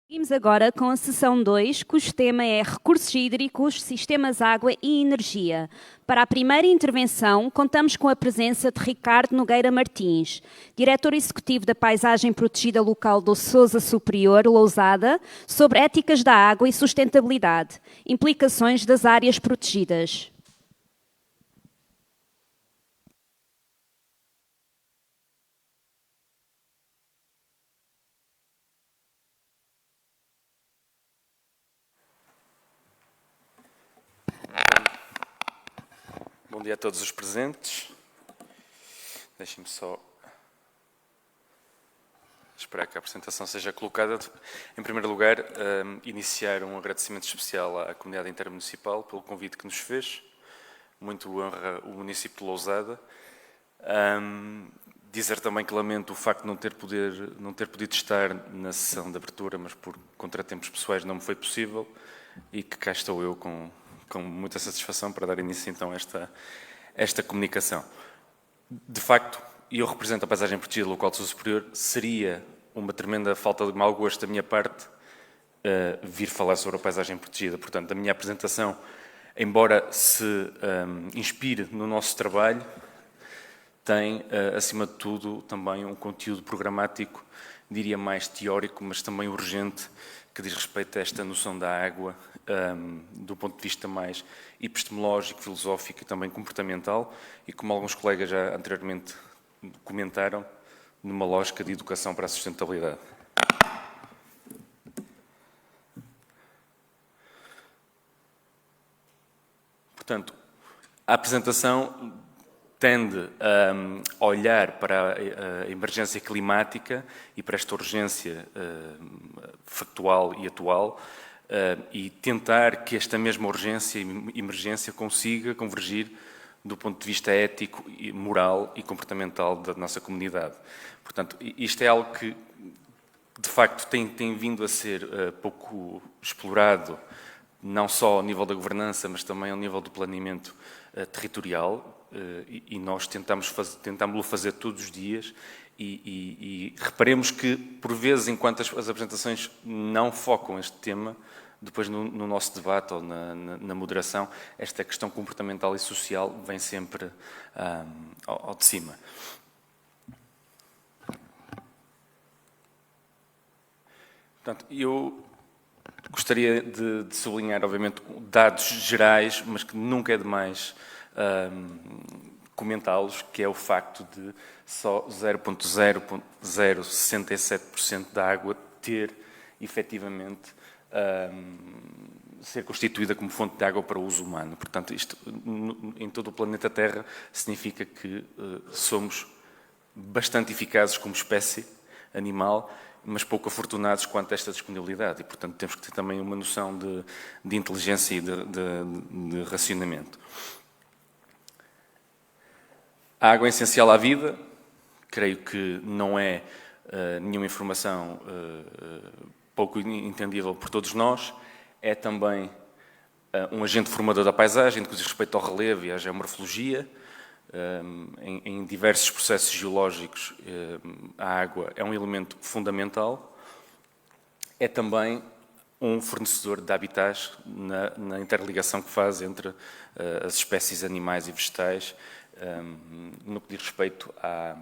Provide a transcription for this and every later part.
Seguimos agora com a sessão 2, cujo tema é Recursos Hídricos, Sistemas Água e Energia. Para a primeira intervenção, contamos com a presença de Ricardo Nogueira Martins, Diretor Executivo da Paisagem Protegida Local do Sousa Superior, Lousada, sobre éticas da água e sustentabilidade, implicações das áreas protegidas. Bom dia a todos os presentes. Deixem-me só esperar que a apresentação seja colocada. Em primeiro lugar, iniciar um agradecimento especial à comunidade intermunicipal pelo convite que nos fez. Muito honra o município de Lousada. Dizer também que lamento o facto de não ter podido estar na sessão de abertura, mas por contratempos pessoais não me foi possível, e que cá estou eu com muita satisfação para dar início então a esta comunicação. De facto, eu represento a paisagem protegida local do Sousa Superior, seria uma tremenda falta de mau gosto da minha parte vir falar sobre a paisagem protegida. Portanto, a minha apresentação, embora se inspire no nosso trabalho, tem, acima de tudo, também um conteúdo programático, diria mais teórico, mas também urgente, que diz respeito a esta noção da água, do ponto de vista mais epistemológico, filosófico e também comportamental, e como alguns colegas já anteriormente comentaram, numa lógica de educação para a sustentabilidade. Portanto, a apresentação tende a olhar para a emergência climática e para esta urgência factual e atual e tentar que esta mesma urgência e emergência consiga convergir do ponto de vista ético, moral e comportamental da nossa comunidade. Portanto, isto é algo que, de facto, tem vindo a ser pouco explorado, não só ao nível da governança, mas também ao nível do planeamento territorial, e nós tentámos-lo fazer todos os dias, e reparemos que, por vezes, enquanto as apresentações não focam este tema, depois no nosso debate ou na moderação, esta questão comportamental e social vem sempre ao de cima. Portanto, eu gostaria de sublinhar, obviamente, dados gerais, mas que nunca é demais comentá-los, que é o facto de só 0,0067% da água ter, efetivamente, ser constituída como fonte de água para o uso humano. Portanto, isto em todo o planeta Terra significa que somos bastante eficazes como espécie animal, mas pouco afortunados quanto a esta disponibilidade, e, portanto, temos que ter também uma noção de inteligência e de racionamento. A água é essencial à vida, creio que não é nenhuma informação pouco entendível por todos nós, é também um agente formador da paisagem, no que diz respeito ao relevo e à geomorfologia. Em diversos processos geológicos, a água é um elemento fundamental. É também um fornecedor de habitats na interligação que faz entre as espécies animais e vegetais, no que diz respeito à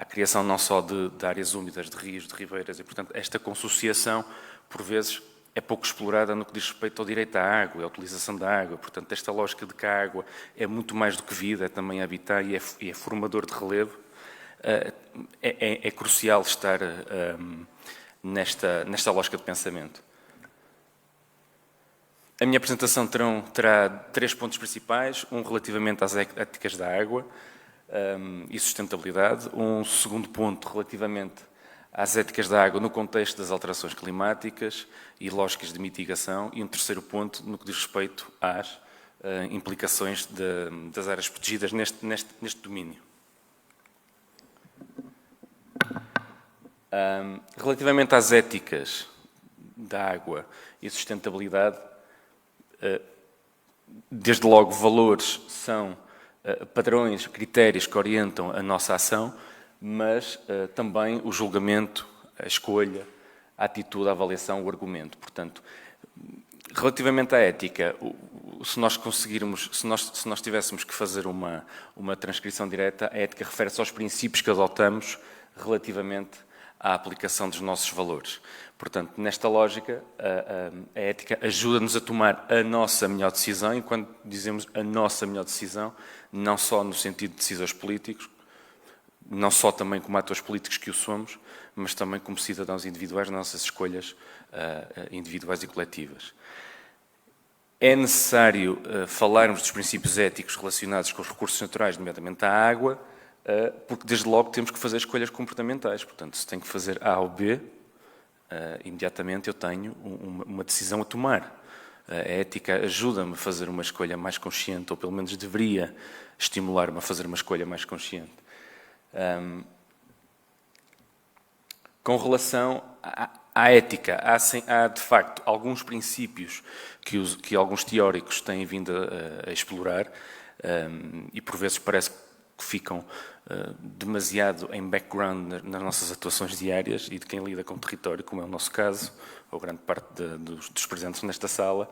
criação não só de áreas úmidas, de rios, de ribeiras, e, portanto, esta consociação, por vezes, é pouco explorada no que diz respeito ao direito à água e à utilização da água. Portanto, esta lógica de que a água é muito mais do que vida, é também habitat e é formador de relevo, é crucial estar nesta lógica de pensamento. A minha apresentação terá 3 pontos principais, um relativamente às éticas da água e sustentabilidade, um segundo ponto relativamente às éticas da água no contexto das alterações climáticas e lógicas de mitigação, e um terceiro ponto no que diz respeito às implicações das áreas protegidas neste domínio. Relativamente às éticas da água e sustentabilidade, desde logo valores são padrões, critérios que orientam a nossa ação, mas também o julgamento, a escolha, a atitude, a avaliação, o argumento. Portanto, relativamente à ética, se nós conseguirmos, se nós tivéssemos que fazer uma transcrição direta, a ética refere-se aos princípios que adotamos relativamente à aplicação dos nossos valores. Portanto, nesta lógica, a ética ajuda-nos a tomar a nossa melhor decisão, e quando dizemos a nossa melhor decisão, não só no sentido de decisores políticos, não só também como atores políticos que o somos, mas também como cidadãos individuais nas nossas escolhas individuais e coletivas. É necessário falarmos dos princípios éticos relacionados com os recursos naturais, nomeadamente a água, porque desde logo temos que fazer escolhas comportamentais. Portanto, se tenho que fazer A ou B, imediatamente eu tenho uma decisão a tomar. A ética ajuda-me a fazer uma escolha mais consciente, ou pelo menos deveria estimular-me a fazer uma escolha mais consciente. Com relação à ética, há de facto alguns princípios que alguns teóricos têm vindo a explorar, e por vezes parece que ficam demasiado em background nas nossas atuações diárias e de quem lida com o território, como é o nosso caso, ou grande parte dos presentes nesta sala.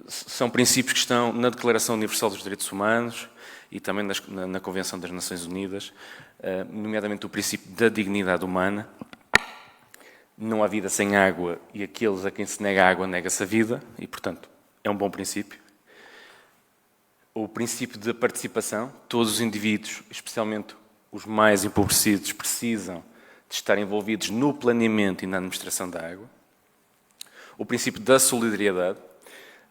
São princípios que estão na Declaração Universal dos Direitos Humanos e também na Convenção das Nações Unidas, nomeadamente o princípio da dignidade humana. Não há vida sem água e aqueles a quem se nega a água nega-se a vida, e, portanto, é um bom princípio. O princípio da participação. Todos os indivíduos, especialmente os mais empobrecidos, precisam de estar envolvidos no planeamento e na administração da água. O princípio da solidariedade,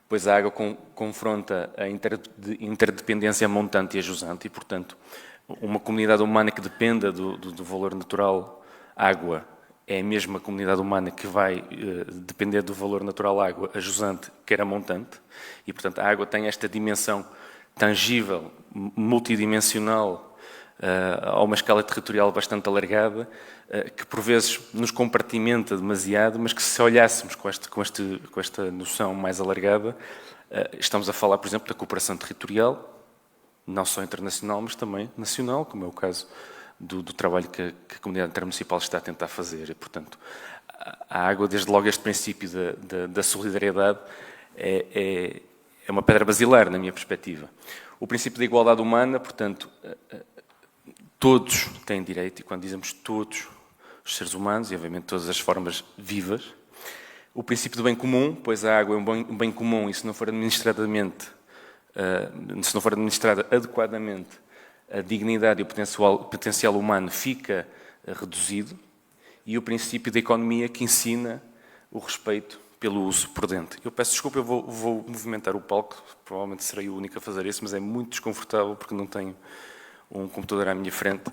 pois a água confronta a interdependência montante e a jusante, e, portanto, uma comunidade humana que dependa do valor natural água é a mesma comunidade humana que vai depender do valor natural água a jusante, quer a montante, e, portanto, a água tem esta dimensão tangível, multidimensional, a uma escala territorial bastante alargada, que por vezes nos compartimenta demasiado, mas que se olhássemos com esta noção mais alargada, estamos a falar, por exemplo, da cooperação territorial, não só internacional, mas também nacional, como é o caso do trabalho que a comunidade intermunicipal está a tentar fazer. E, portanto, a água, desde logo este princípio da solidariedade, é uma pedra basilar, na minha perspectiva. O princípio da igualdade humana, portanto, todos têm direito, e quando dizemos todos os seres humanos, e obviamente todas as formas vivas. O princípio do bem comum, pois a água é um bem comum, e se não for administrada adequadamente, a dignidade e o potencial humano fica reduzido. E o princípio da economia, que ensina o respeito pelo uso prudente. Eu peço desculpa, eu vou movimentar o palco, provavelmente serei o único a fazer isso, mas é muito desconfortável porque não tenho um computador à minha frente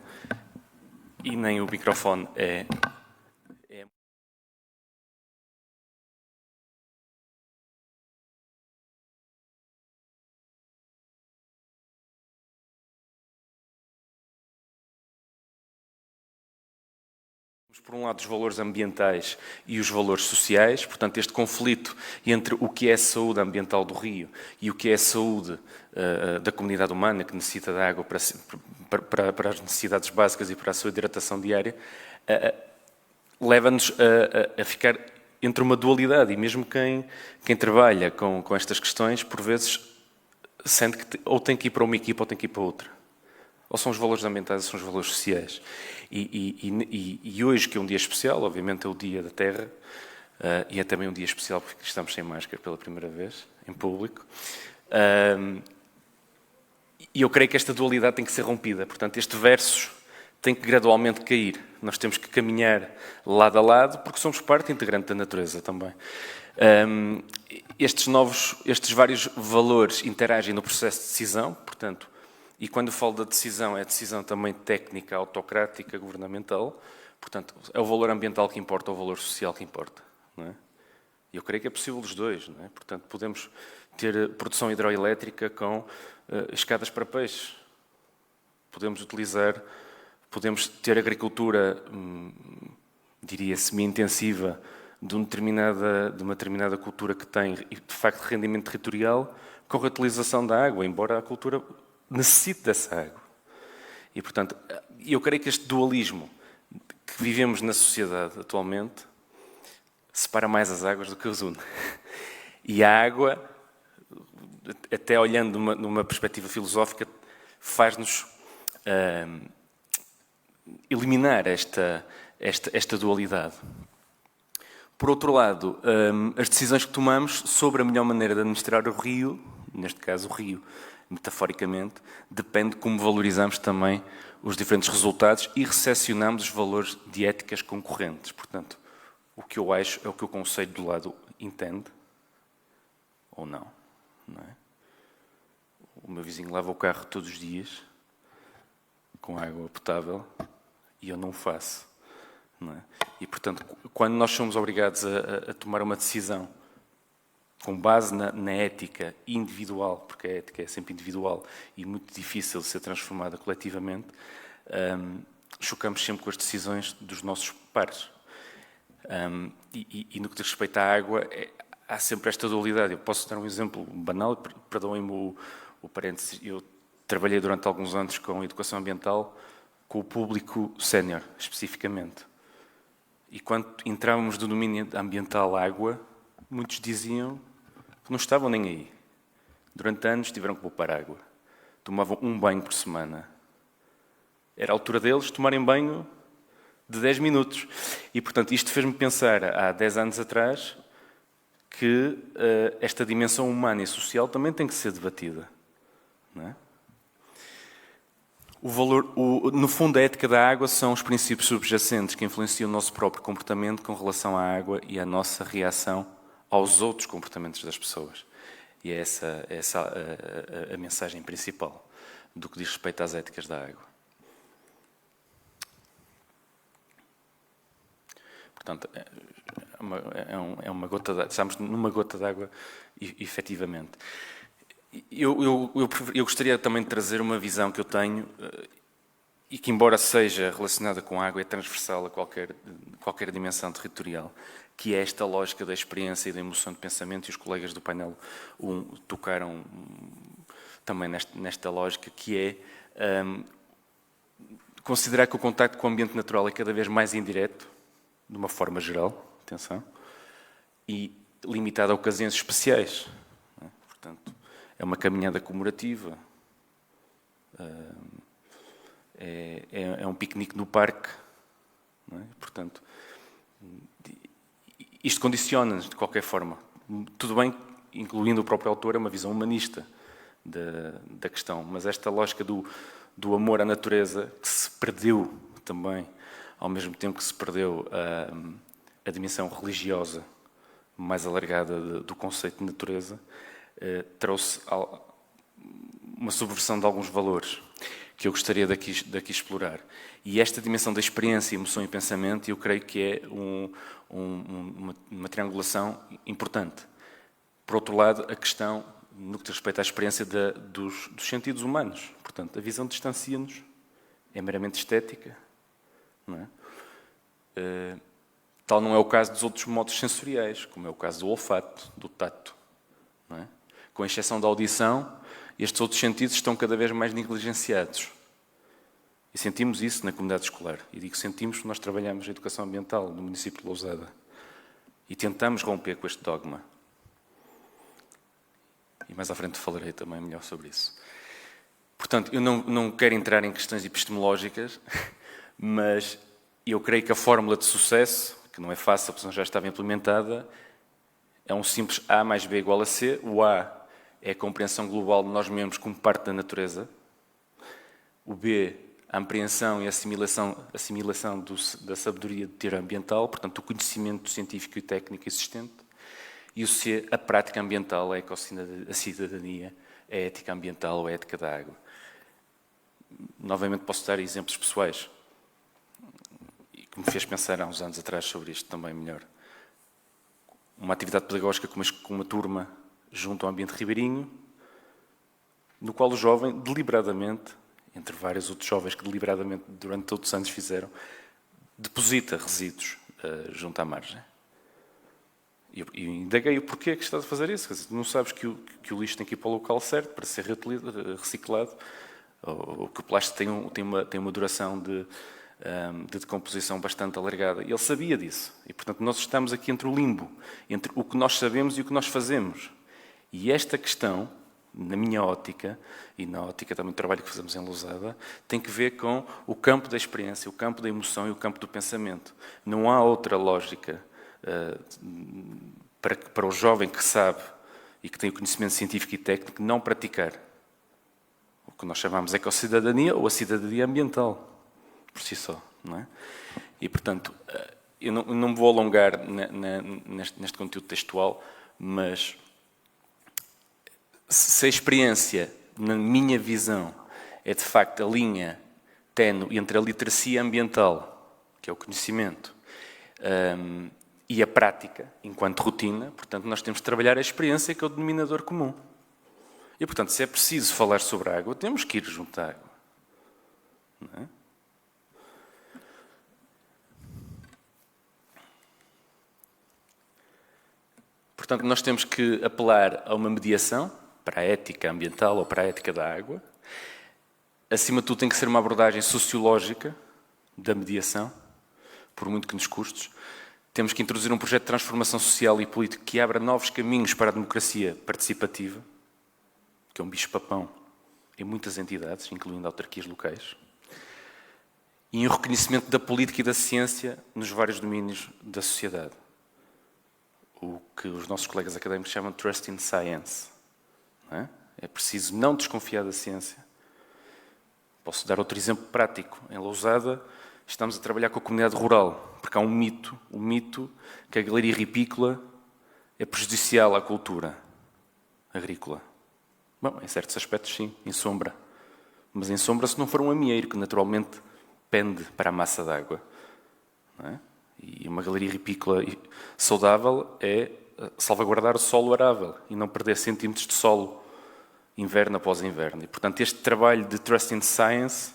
e nem o microfone é... Por um lado, os valores ambientais e os valores sociais, portanto, este conflito entre o que é a saúde ambiental do rio e o que é a saúde da comunidade humana, que necessita de água para as necessidades básicas e para a sua hidratação diária, leva-nos a ficar entre uma dualidade, e mesmo quem trabalha com estas questões, por vezes, sente que ou tem que ir para uma equipa ou tem que ir para outra. Ou são os valores ambientais ou são os valores sociais. E hoje, que é um dia especial, obviamente é o Dia da Terra, e é também um dia especial porque estamos sem máscara pela primeira vez, em público. E eu creio que esta dualidade tem que ser rompida. Portanto, este versus tem que gradualmente cair. Nós temos que caminhar lado a lado, porque somos parte integrante da natureza também. Estes vários valores interagem no processo de decisão, portanto, e quando eu falo da decisão, é decisão também técnica, autocrática, governamental. Portanto, é o valor ambiental que importa ou o valor social que importa. Não é? E eu creio que é possível os dois. Não é? Portanto, podemos ter produção hidroelétrica com escadas para peixes. Podemos ter agricultura, diria, semi-intensiva de uma determinada cultura que tem, de facto, rendimento territorial com reutilização da água, embora a cultura necessite dessa água. E, portanto, eu creio que este dualismo que vivemos na sociedade atualmente separa mais as águas do que os une. E a água, até olhando numa perspectiva filosófica, faz-nos eliminar esta dualidade. Por outro lado, as decisões que tomamos sobre a melhor maneira de administrar o rio, neste caso o rio, metaforicamente, depende de como valorizamos também os diferentes resultados e recepcionamos os valores de éticas concorrentes. Portanto, o que eu acho é o que o conselho do lado entende ou não, não é? O meu vizinho lava o carro todos os dias com água potável e eu não o faço, não é? E, portanto, quando nós somos obrigados a tomar uma decisão com base na ética individual, porque a ética é sempre individual e muito difícil de ser transformada coletivamente, chocamos sempre com as decisões dos nossos pares. E no que diz respeito à água, há sempre esta dualidade. Eu posso dar um exemplo banal, perdoem-me o parênteses. Eu trabalhei durante alguns anos com educação ambiental, com o público sénior, especificamente. E quando entrávamos do domínio ambiental água, muitos diziam que não estavam nem aí. Durante anos tiveram que poupar água. Tomavam um banho por semana. Era a altura deles tomarem banho de 10 minutos. E, portanto, isto fez-me pensar, há 10 anos atrás, que esta dimensão humana e social também tem que ser debatida. Não é? No fundo, a ética da água são os princípios subjacentes que influenciam o nosso próprio comportamento com relação à água e à nossa reação aos outros comportamentos das pessoas. E é essa a mensagem principal do que diz respeito às éticas da água. Portanto, é uma gota d'água. Estamos numa gota d'água, efetivamente. Eu gostaria também de trazer uma visão que eu tenho e que, embora seja relacionada com a água, é transversal a qualquer dimensão territorial, que é esta lógica da experiência e da emoção de pensamento, e os colegas do painel tocaram também nesta lógica, que é considerar que o contacto com o ambiente natural é cada vez mais indireto, de uma forma geral, atenção, e limitado a ocasiões especiais. Portanto, é uma caminhada comemorativa, é um piquenique no parque. Não é? Portanto, isto condiciona-nos de qualquer forma. Tudo bem, incluindo o próprio autor, é uma visão humanista da questão, mas esta lógica do amor à natureza, que se perdeu também, ao mesmo tempo que se perdeu a dimensão religiosa mais alargada do conceito de natureza, trouxe uma subversão de alguns valores que eu gostaria daqui explorar. E esta dimensão da experiência, emoção e pensamento, eu creio que é uma triangulação importante. Por outro lado, a questão, no que diz respeito à experiência dos sentidos humanos. Portanto, a visão distancia-nos, é meramente estética. Não é? Tal não é o caso dos outros modos sensoriais, como é o caso do olfato, do tato. Não é? Com exceção da audição, estes outros sentidos estão cada vez mais negligenciados. E sentimos isso na comunidade escolar. E digo sentimos porque nós trabalhamos em educação ambiental no município de Lousada. E tentamos romper com este dogma. E mais à frente falarei também melhor sobre isso. Portanto, eu não quero entrar em questões epistemológicas, mas eu creio que a fórmula de sucesso, que não é fácil, porque já estava implementada, é um simples A mais B igual a C. O A é a compreensão global de nós mesmos como parte da natureza. O B, a apreensão e a assimilação da sabedoria de teoria ambiental, portanto, o conhecimento científico e técnico existente. E o C, a prática ambiental, a cidadania, a ética ambiental ou a ética da água. Novamente posso dar exemplos pessoais, que me fez pensar há uns anos atrás sobre isto também melhor. Uma atividade pedagógica com uma turma junto ao ambiente ribeirinho, no qual o jovem, deliberadamente, entre vários outros jovens que deliberadamente durante todos os anos fizeram, deposita resíduos junto à margem. E indaguei o porquê que estás a fazer isso. Quer dizer, tu não sabes que o lixo tem que ir para o local certo para ser reciclado, ou que o plástico tem uma duração de de decomposição bastante alargada. E ele sabia disso. E, portanto, nós estamos aqui entre o limbo, entre o que nós sabemos e o que nós fazemos. E esta questão, na minha ótica, e na ótica também do trabalho que fazemos em Lousada, tem que ver com o campo da experiência, o campo da emoção e o campo do pensamento. Não há outra lógica para o jovem que sabe e que tem o conhecimento científico e técnico não praticar o que nós chamamos ecossidadania ou a cidadania ambiental, por si só, não é? E, portanto, eu não me vou alongar neste conteúdo textual, mas se a experiência, na minha visão, é de facto a linha ténue entre a literacia ambiental, que é o conhecimento, e a prática, enquanto rotina, portanto, nós temos de trabalhar a experiência, que é o denominador comum. E, portanto, se é preciso falar sobre a água, temos que ir junto à água. Não é? Portanto, nós temos que apelar a uma mediação para a ética ambiental ou para a ética da água. Acima de tudo, tem que ser uma abordagem sociológica da mediação, por muito que nos custe. Temos que introduzir um projeto de transformação social e político que abra novos caminhos para a democracia participativa, que é um bicho-papão em muitas entidades, incluindo autarquias locais. E um reconhecimento da política e da ciência nos vários domínios da sociedade. O que os nossos colegas académicos chamam de trust in science. Não é? É preciso não desconfiar da ciência. Posso dar outro exemplo prático. Em Lousada, estamos a trabalhar com a comunidade rural, porque há um mito que a galeria ripícola é prejudicial à cultura agrícola. Bom, em certos aspectos sim, em sombra. Mas em sombra se não for um amieiro, que naturalmente pende para a massa d'água. Não é? E uma galeria ripícola saudável é salvaguardar o solo arável e não perder centímetros de solo inverno após inverno. E, portanto, este trabalho de trust in science,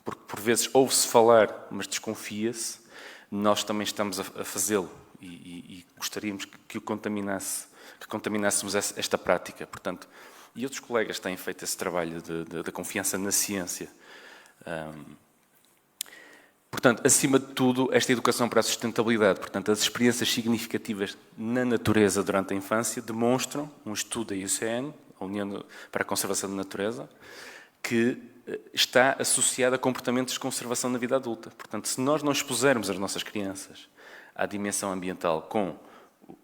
porque por vezes ouve-se falar, mas desconfia-se, nós também estamos a fazê-lo e gostaríamos que contaminássemos esta prática. Portanto, e outros colegas têm feito esse trabalho da confiança na ciência. Portanto, acima de tudo, esta educação para a sustentabilidade, portanto, as experiências significativas na natureza durante a infância demonstram, um estudo da IUCN, a União para a Conservação da Natureza, que está associada a comportamentos de conservação na vida adulta. Portanto, se nós não expusermos as nossas crianças à dimensão ambiental com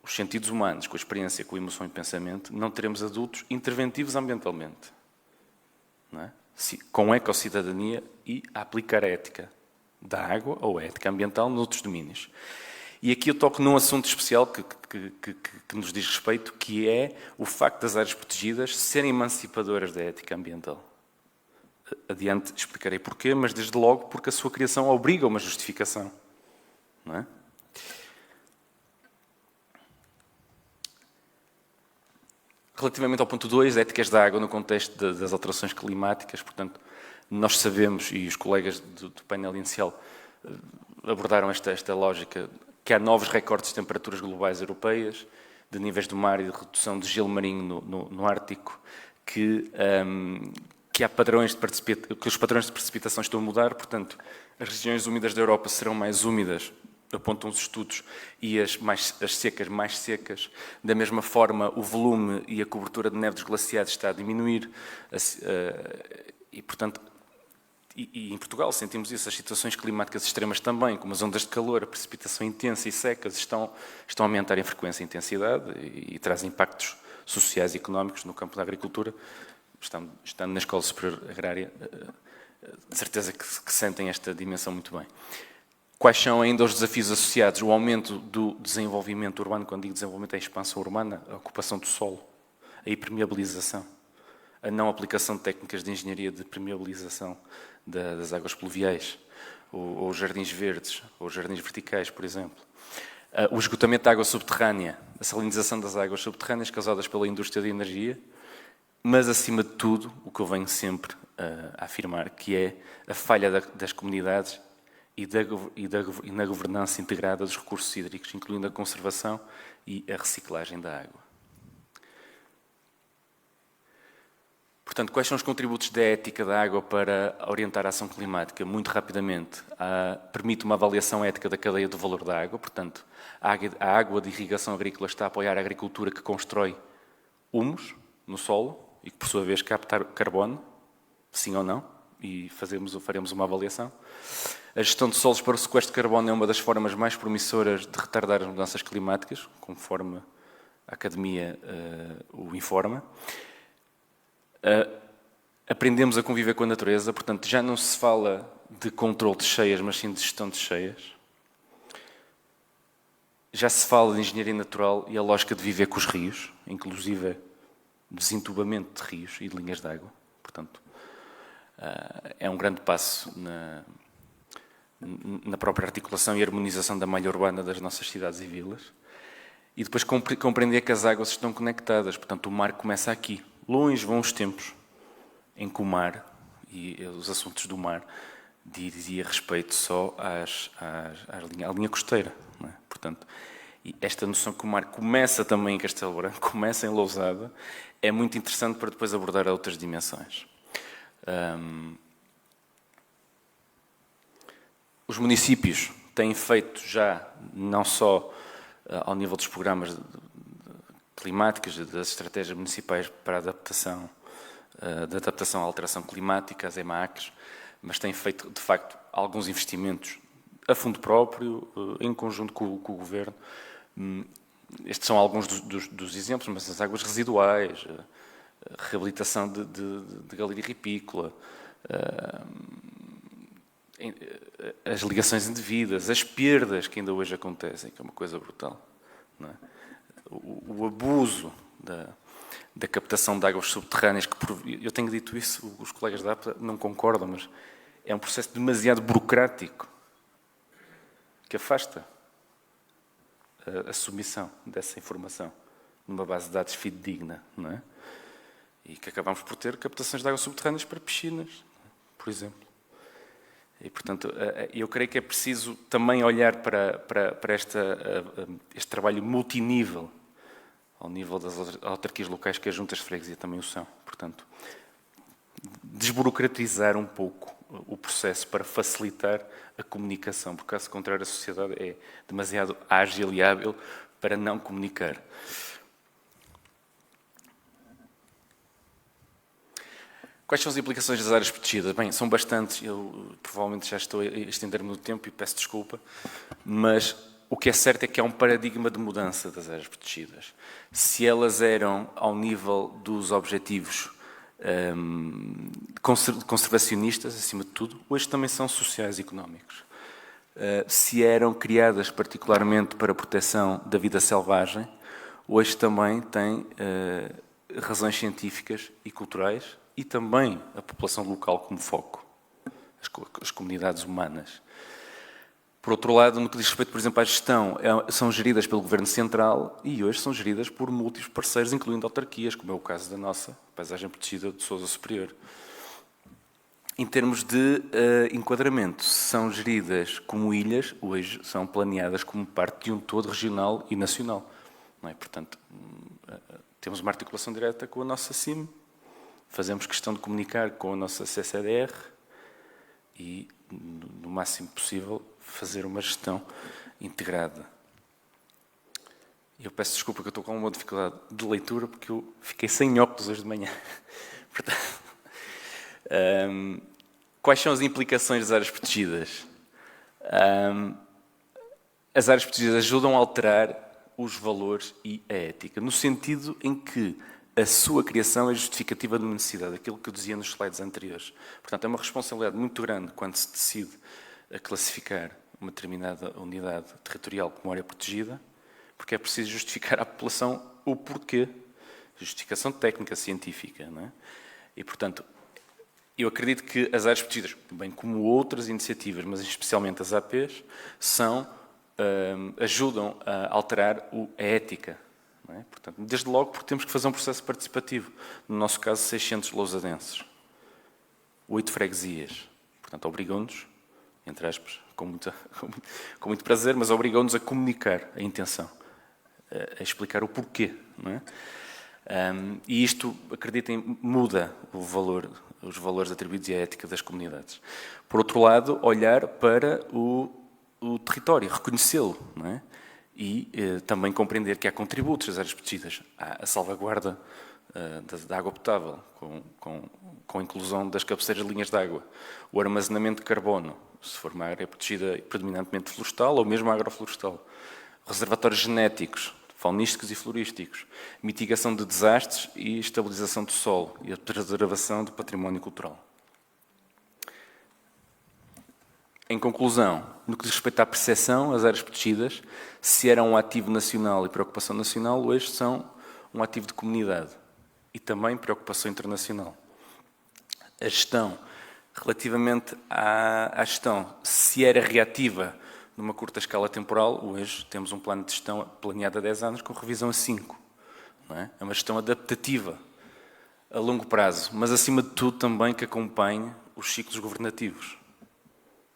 os sentidos humanos, com a experiência, com a emoção e pensamento, não teremos adultos interventivos ambientalmente. Não é? Com ecossidadania e a aplicar a ética da água ou a ética ambiental noutros domínios. E aqui eu toco num assunto especial que nos diz respeito, que é o facto das áreas protegidas serem emancipadoras da ética ambiental. Adiante explicarei porquê, mas desde logo porque a sua criação obriga a uma justificação. Não é? Relativamente ao ponto 2, éticas da água no contexto das alterações climáticas, portanto, nós sabemos, e os colegas do painel inicial abordaram esta lógica, que há novos recordes de temperaturas globais europeias, de níveis do mar e de redução de gelo marinho no Ártico, que há padrões que os padrões de precipitação estão a mudar, portanto, as regiões úmidas da Europa serão mais úmidas, apontam os estudos, e as secas mais secas. Da mesma forma, o volume e a cobertura de neve dos glaciares está a diminuir, e, portanto, e em Portugal sentimos isso, as situações climáticas extremas também, como as ondas de calor, a precipitação intensa e secas, estão a aumentar em frequência e intensidade e trazem impactos sociais e económicos no campo da agricultura. Estando na Escola Superior Agrária, de certeza que sentem esta dimensão muito bem. Quais são ainda os desafios associados? O aumento do desenvolvimento urbano, quando digo desenvolvimento é a expansão urbana, a ocupação do solo, a impermeabilização, a não aplicação de técnicas de engenharia de permeabilização das águas pluviais, ou jardins verdes, ou jardins verticais, por exemplo. O esgotamento da água subterrânea, a salinização das águas subterrâneas causadas pela indústria da energia, mas, acima de tudo, o que eu venho sempre a afirmar, que é a falha das comunidades e na governança integrada dos recursos hídricos, incluindo a conservação e a reciclagem da água. Portanto, quais são os contributos da ética da água para orientar a ação climática? Muito rapidamente, permite uma avaliação ética da cadeia do valor da água. Portanto, a água de irrigação agrícola está a apoiar a agricultura que constrói humus no solo e que, por sua vez, capta carbono, sim ou não, e faremos uma avaliação. A gestão de solos para o sequestro de carbono é uma das formas mais promissoras de retardar as mudanças climáticas, conforme a Academia o informa. Aprendemos a conviver com a natureza, portanto, já não se fala de controle de cheias, mas sim de gestão de cheias. Já se fala de engenharia natural e a lógica de viver com os rios, inclusive desentubamento de rios e de linhas de água. Portanto, é um grande passo na própria articulação e harmonização da malha urbana das nossas cidades e vilas. E depois compreender que as águas estão conectadas. Portanto, o mar começa aqui. Longe vão os tempos em que o mar e os assuntos do mar dizia respeito só à linha costeira. Não é? Portanto, e esta noção que o mar começa também em Castelo Branco, começa em Lousada, é muito interessante para depois abordar outras dimensões. Os municípios têm feito já, não só ao nível dos programas climáticos, das estratégias municipais para a adaptação, da adaptação à alteração climática, as EMACs, mas têm feito, de facto, alguns investimentos a fundo próprio, em conjunto com o Governo. Estes são alguns dos exemplos, mas as águas residuais, a reabilitação de galeria ripícola, as ligações indevidas, as perdas que ainda hoje acontecem, que é uma coisa brutal. Não é? O abuso da captação de águas subterrâneas, eu tenho dito isso, os colegas da APTA não concordam, mas é um processo demasiado burocrático que afasta a submissão dessa informação numa base de dados fidedigna, não é? E que acabamos por ter captações de águas subterrâneas para piscinas, por exemplo. E, portanto, eu creio que é preciso também olhar para este trabalho multinível, ao nível das autarquias locais, que as juntas de freguesia também o são. Portanto, desburocratizar um pouco o processo para facilitar a comunicação, porque, caso contrário, a sociedade é demasiado ágil e hábil para não comunicar. Quais são as implicações das áreas protegidas? Bem, são bastantes, eu provavelmente já estou a estender-me no tempo e peço desculpa, mas o que é certo é que há um paradigma de mudança das áreas protegidas. Se elas eram ao nível dos objetivos conservacionistas, acima de tudo, hoje também são sociais e económicos. Se eram criadas particularmente para a proteção da vida selvagem, hoje também têm razões científicas e culturais e também a população local como foco, as comunidades humanas. Por outro lado, no que diz respeito, por exemplo, à gestão, são geridas pelo Governo Central e hoje são geridas por múltiplos parceiros, incluindo autarquias, como é o caso da nossa paisagem protegida de Sousa Superior. Em termos de enquadramento, são geridas como ilhas, hoje são planeadas como parte de um todo regional e nacional. Não é? Portanto, temos uma articulação direta com a nossa CIM, fazemos questão de comunicar com a nossa CCDR e, no máximo possível, fazer uma gestão integrada. Eu peço desculpa que eu estou com uma dificuldade de leitura porque eu fiquei sem óculos hoje de manhã. Portanto, quais são as implicações das áreas protegidas? As áreas protegidas ajudam a alterar os valores e a ética, no sentido em que a sua criação é justificativa de uma necessidade, aquilo que eu dizia nos slides anteriores. Portanto, é uma responsabilidade muito grande quando se decide a classificar uma determinada unidade territorial como área protegida, porque é preciso justificar à população o porquê. Justificação técnica, científica, não é? E, portanto, eu acredito que as áreas protegidas, bem como outras iniciativas, mas especialmente as APs, ajudam a alterar a ética. Não é? Portanto, desde logo porque temos que fazer um processo participativo. No nosso caso, 600 lousadenses. 8 freguesias. Portanto, obrigam-nos, entre aspas, com muito prazer, mas obrigam-nos a comunicar a intenção, a explicar o porquê. Não é? E isto, acreditem, muda os valores atribuídos e a ética das comunidades. Por outro lado, olhar para o território, reconhecê-lo, não é? E também compreender que há contributos das áreas protegidas. Há a salvaguarda da água potável, com a inclusão das cabeceiras de linhas de água. O armazenamento de carbono, se for uma área protegida predominantemente florestal ou mesmo agroflorestal. Reservatórios genéticos, faunísticos e florísticos. Mitigação de desastres e estabilização do solo e a preservação do património cultural. Em conclusão, no que diz respeito à percepção, as áreas protegidas, se eram um ativo nacional e preocupação nacional, hoje são um ativo de comunidade e também preocupação internacional. A gestão, relativamente à gestão, se era reativa numa curta escala temporal, hoje temos um plano de gestão planeado a 10 anos com revisão a 5. Não é? É uma gestão adaptativa, a longo prazo, mas acima de tudo também que acompanhe os ciclos governativos.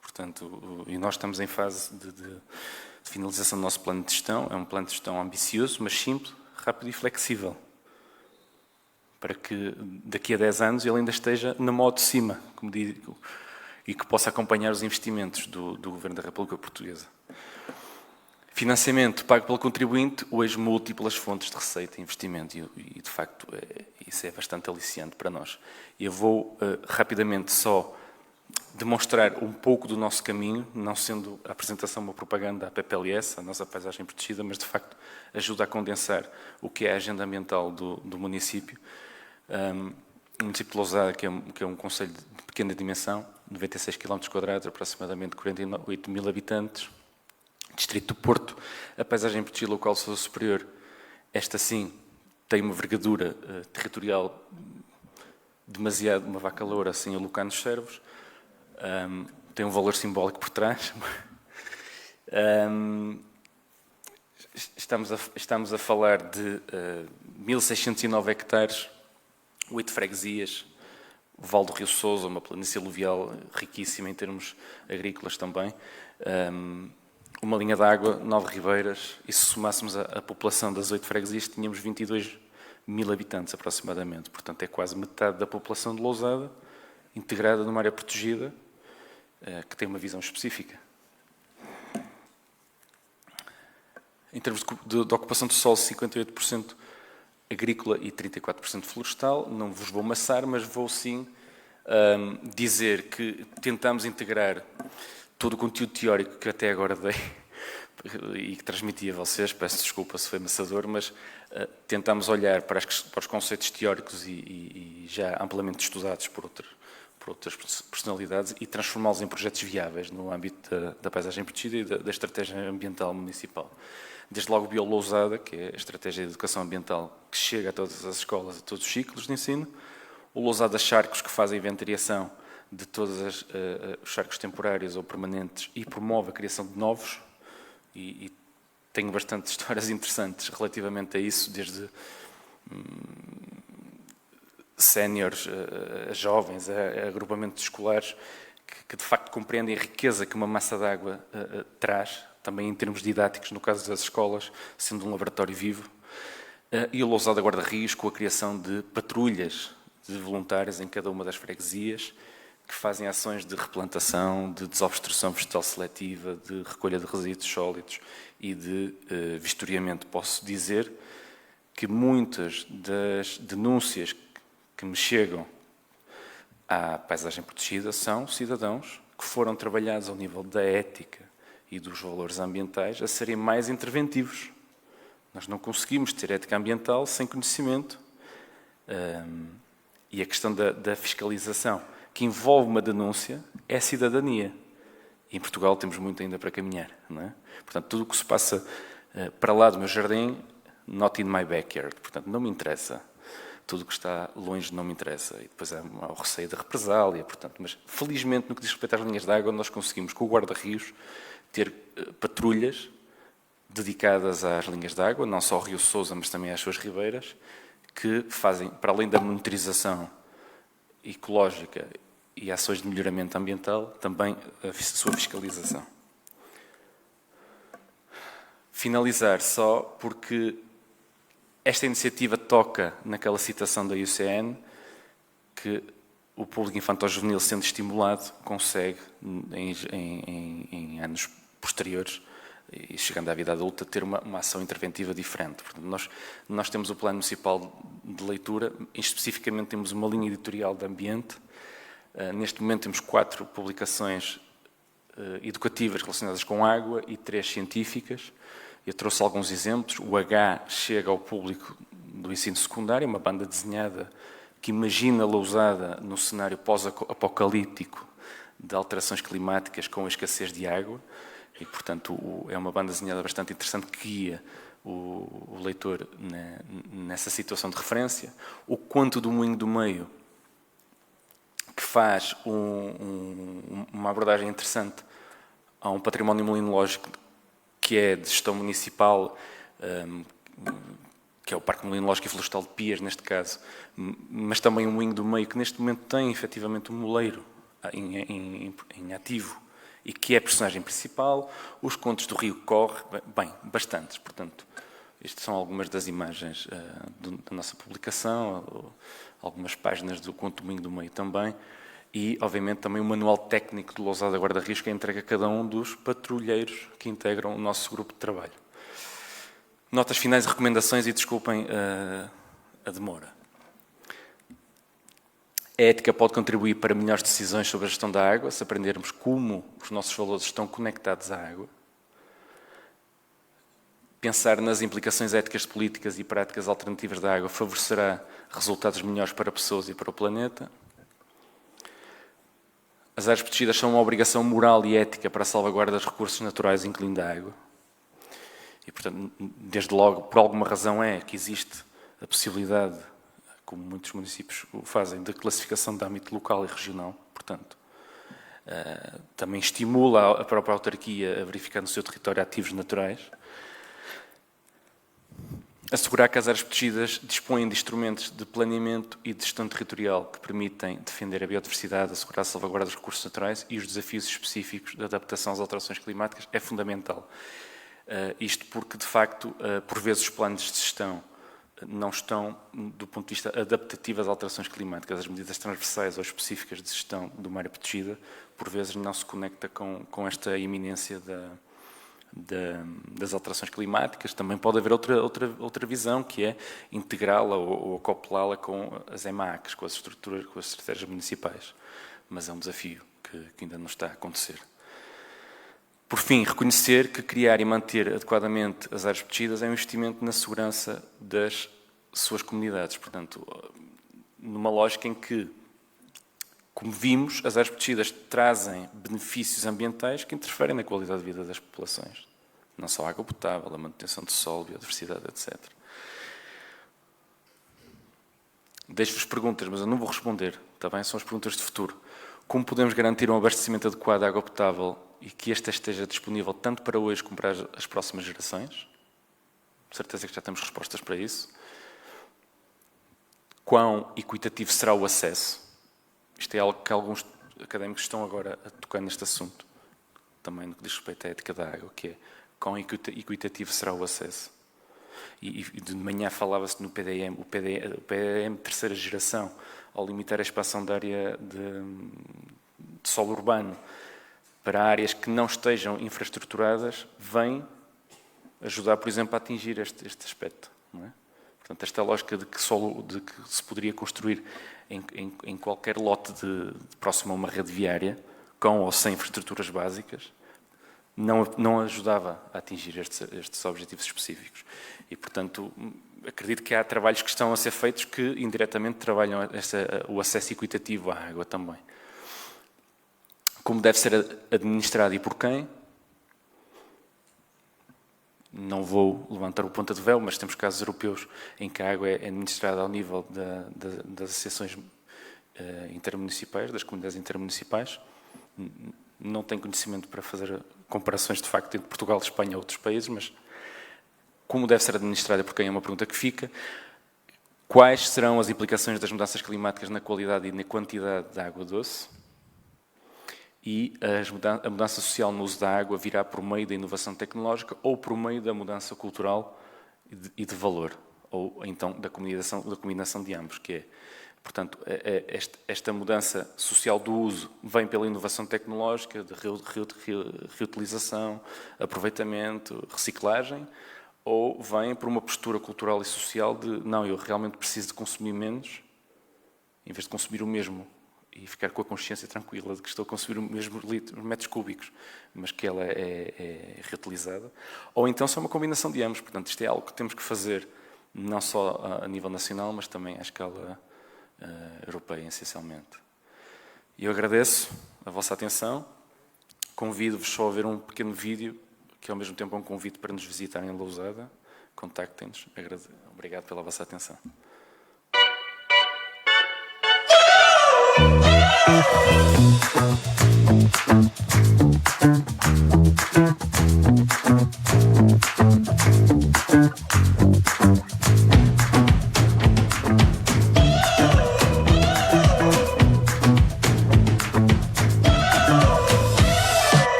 Portanto, e nós estamos em fase de finalização do nosso plano de gestão. É um plano de gestão ambicioso, mas simples, rápido e flexível. Para que daqui a 10 anos ele ainda esteja na modo de cima, como digo, e que possa acompanhar os investimentos do Governo da República Portuguesa. Financiamento pago pelo contribuinte, hoje múltiplas fontes de receita e investimento, e de facto isso é bastante aliciante para nós. Eu vou rapidamente só demonstrar um pouco do nosso caminho, não sendo a apresentação uma propaganda à PPLS, a nossa paisagem protegida, mas de facto ajuda a condensar o que é a agenda ambiental do município. O município de Lousada, que é um concelho de pequena dimensão, 96 km², aproximadamente 48 mil habitantes. Distrito do Porto, a paisagem protegida local superior, esta sim tem uma envergadura territorial demasiado, uma vaca loura assim a alocar nos servos. Tem um valor simbólico por trás. Estamos a falar de 1.609 hectares, 8 freguesias, o Vale do Rio Sousa, uma planície aluvial riquíssima em termos agrícolas também, uma linha de água, 9 ribeiras, e se somássemos a população das 8 freguesias, tínhamos 22 mil habitantes aproximadamente. Portanto, é quase metade da população de Lousada, integrada numa área protegida, que tem uma visão específica. Em termos de ocupação do solo, 58% agrícola e 34% florestal. Não vos vou amassar, mas vou sim dizer que tentamos integrar todo o conteúdo teórico que até agora dei e que transmiti a vocês, peço desculpa se foi amassador, mas tentámos olhar para os conceitos teóricos e já amplamente estudados por outras personalidades e transformá-los em projetos viáveis no âmbito da paisagem protegida e da estratégia ambiental municipal. Desde logo o BioLousada, que é a estratégia de educação ambiental que chega a todas as escolas, a todos os ciclos de ensino. O Lousada Charcos, que faz a inventariação de todos os charcos temporários ou permanentes e promove a criação de novos. E tenho bastante histórias interessantes relativamente a isso, desde séniores, a jovens, a agrupamentos escolares, que de facto compreendem a riqueza que uma massa d'água traz, também em termos didáticos, no caso das escolas, sendo um laboratório vivo. E o Lousada Guarda-Rios, com a criação de patrulhas de voluntários em cada uma das freguesias, que fazem ações de replantação, de desobstrução vegetal seletiva, de recolha de resíduos sólidos e de vistoriamento. Posso dizer que muitas das denúncias que me chegam à paisagem protegida são cidadãos que foram trabalhados ao nível da ética e dos valores ambientais a serem mais interventivos. Nós não conseguimos ter ética ambiental sem conhecimento. E a questão da fiscalização, que envolve uma denúncia, é cidadania. E em Portugal temos muito ainda para caminhar, não é? Portanto, tudo o que se passa para lá do meu jardim, not in my backyard. Portanto, não me interessa. Tudo o que está longe não me interessa. E depois há o receio da represália. Portanto, mas, felizmente, no que diz respeito às linhas de água, nós conseguimos, com o guarda-rios, ter patrulhas dedicadas às linhas de água, não só ao Rio Sousa, mas também às suas ribeiras, que fazem, para além da monitorização ecológica e ações de melhoramento ambiental, também a sua fiscalização. Finalizar só porque esta iniciativa toca naquela citação da IUCN que o público infantil-juvenil, sendo estimulado, consegue, em anos posteriores, e chegando à vida adulta, ter uma ação interventiva diferente. Portanto, nós temos o Plano Municipal de Leitura, especificamente temos uma linha editorial de ambiente. Neste momento temos 4 publicações educativas relacionadas com água e 3 científicas. Eu trouxe alguns exemplos. O H chega ao público do ensino secundário, uma banda desenhada que imagina Lousada no cenário pós-apocalíptico de alterações climáticas com a escassez de água. E, portanto, é uma banda desenhada bastante interessante que guia o leitor nessa situação de referência. O Conto do Moinho do Meio, que faz uma abordagem interessante a um património melinológico que é de gestão municipal, que é o Parque Melinológico e Florestal de Pias, neste caso, mas também o Moinho do Meio, que neste momento tem, efetivamente, um moleiro em ativo, e que é a personagem principal. Os contos do Rio Corre, bem, bastantes. Portanto, estas são algumas das imagens da nossa publicação, algumas páginas do Conto do Moinho do Meio também, e, obviamente, também o manual técnico de Lousada Guarda-Rios, que é entregue a cada um dos patrulheiros que integram o nosso grupo de trabalho. Notas finais e recomendações, e desculpem a demora. A ética pode contribuir para melhores decisões sobre a gestão da água, se aprendermos como os nossos valores estão conectados à água. Pensar nas implicações éticas de políticas e práticas alternativas da água favorecerá resultados melhores para pessoas e para o planeta. As áreas protegidas são uma obrigação moral e ética para a salvaguarda dos recursos naturais, incluindo a água. E, portanto, desde logo, por alguma razão que existe a possibilidade, como muitos municípios o fazem, de classificação de âmbito local e regional. Portanto, também estimula a própria autarquia a verificar no seu território ativos naturais. Assegurar que as áreas protegidas dispõem de instrumentos de planeamento e de gestão territorial que permitem defender a biodiversidade, assegurar a salvaguarda dos recursos naturais e os desafios específicos de adaptação às alterações climáticas é fundamental. Isto porque, de facto, por vezes os planos de gestão não estão, do ponto de vista adaptativo às alterações climáticas. As medidas transversais ou específicas de gestão de uma área protegida, por vezes, não se conecta com esta iminência das alterações climáticas. Também pode haver outra visão, que é integrá-la ou acoplá-la com as EMACs, com as estruturas, com as estratégias municipais. Mas é um desafio que ainda não está a acontecer. Por fim, reconhecer que criar e manter adequadamente as áreas protegidas é um investimento na segurança das suas comunidades. Portanto, numa lógica em que, como vimos, as áreas protegidas trazem benefícios ambientais que interferem na qualidade de vida das populações. Não só a água potável, a manutenção do solo, biodiversidade, etc. Deixo-vos perguntas, mas eu não vou responder. Está bem? São as perguntas de futuro. Como podemos garantir um abastecimento adequado à água potável e que esta esteja disponível tanto para hoje como para as próximas gerações? De certeza que já temos respostas para isso. Quão equitativo será o acesso? Isto é algo que alguns académicos estão agora a tocar neste assunto, também no que diz respeito à ética da água, que é quão equitativo será o acesso. E de manhã falava-se no PDM, o PDM de terceira geração, ao limitar a expansão da área de solo urbano para áreas que não estejam infraestruturadas, vem ajudar, por exemplo, a atingir este aspecto. Não é? Portanto, esta lógica de que se poderia construir em qualquer lote próximo a uma rede viária, com ou sem infraestruturas básicas, não ajudava a atingir estes objetivos específicos. E, portanto, acredito que há trabalhos que estão a ser feitos que indiretamente trabalham o acesso equitativo à água também. Como deve ser administrado e por quem? Não vou levantar o ponta de véu, mas temos casos europeus em que a água é administrada ao nível das associações intermunicipais, das comunidades intermunicipais. Não tenho conhecimento para fazer comparações de facto entre Portugal, Espanha e outros países, mas como deve ser administrada por quem é uma pergunta que fica. Quais serão as implicações das mudanças climáticas na qualidade e na quantidade da água doce? E a mudança social no uso da água virá por meio da inovação tecnológica ou por meio da mudança cultural e de valor, ou então da combinação de ambos, que é, portanto, esta mudança social do uso vem pela inovação tecnológica, de reutilização, aproveitamento, reciclagem, ou vem por uma postura cultural e social de, não, eu realmente preciso de consumir menos, em vez de consumir o mesmo, e ficar com a consciência tranquila de que estou a consumir os mesmos metros cúbicos, mas que ela é reutilizada. Ou então são uma combinação de ambos. Portanto, isto é algo que temos que fazer não só a nível nacional, mas também à escala europeia, essencialmente. E eu agradeço a vossa atenção. Convido-vos só a ver um pequeno vídeo, que ao mesmo tempo é um convite para nos visitarem em Lousada. Contactem-nos. Obrigado pela vossa atenção.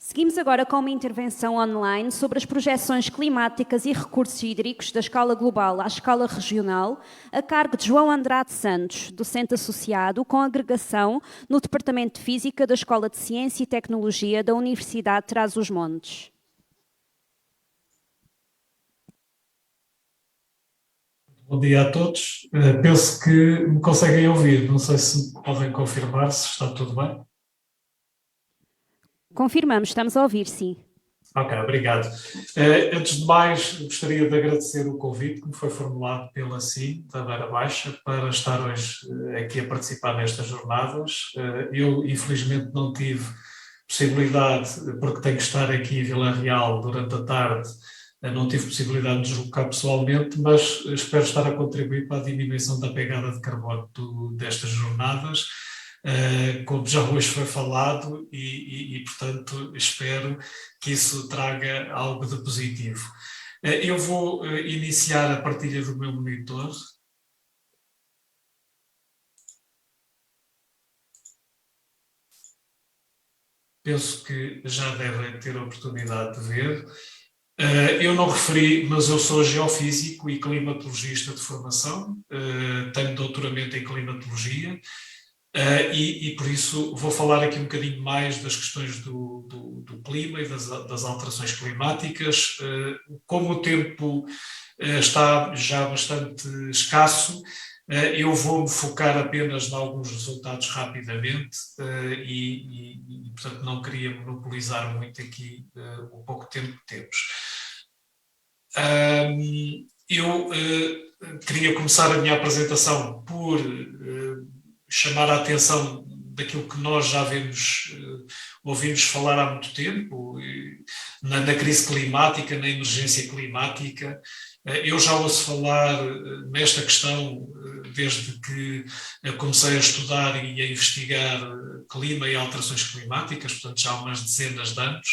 Seguimos agora com uma intervenção online sobre as projeções climáticas e recursos hídricos da escala global à escala regional, a cargo de João Andrade Santos, docente associado com agregação no Departamento de Física da Escola de Ciência e Tecnologia da Universidade de Trás-os-Montes. Bom dia a todos. Penso que me conseguem ouvir. Não sei se podem confirmar se está tudo bem. Confirmamos, estamos a ouvir, sim. Ok, obrigado. Antes de mais, gostaria de agradecer o convite que me foi formulado pela CIM, da Beira Baixa, para estar hoje aqui a participar nestas jornadas. Eu, infelizmente, não tive possibilidade, porque tenho que estar aqui em Vila Real durante a tarde, não tive possibilidade de deslocar pessoalmente, mas espero estar a contribuir para a diminuição da pegada de carbono destas jornadas. Como já hoje foi falado e, portanto, espero que isso traga algo de positivo. Eu vou iniciar a partilha do meu monitor. Penso que já devem ter a oportunidade de ver. Eu não referi, mas eu sou geofísico e climatologista de formação, tenho doutoramento em climatologia. E por isso vou falar aqui um bocadinho mais das questões do clima e das alterações climáticas. Como o tempo está já bastante escasso, eu vou-me focar apenas em alguns resultados rapidamente e, portanto, não queria monopolizar muito aqui o pouco tempo que temos. Eu queria começar a minha apresentação por chamar a atenção daquilo que nós já ouvimos falar há muito tempo, na crise climática, na emergência climática. Eu já ouço falar nesta questão desde que comecei a estudar e a investigar clima e alterações climáticas, portanto já há umas dezenas de anos.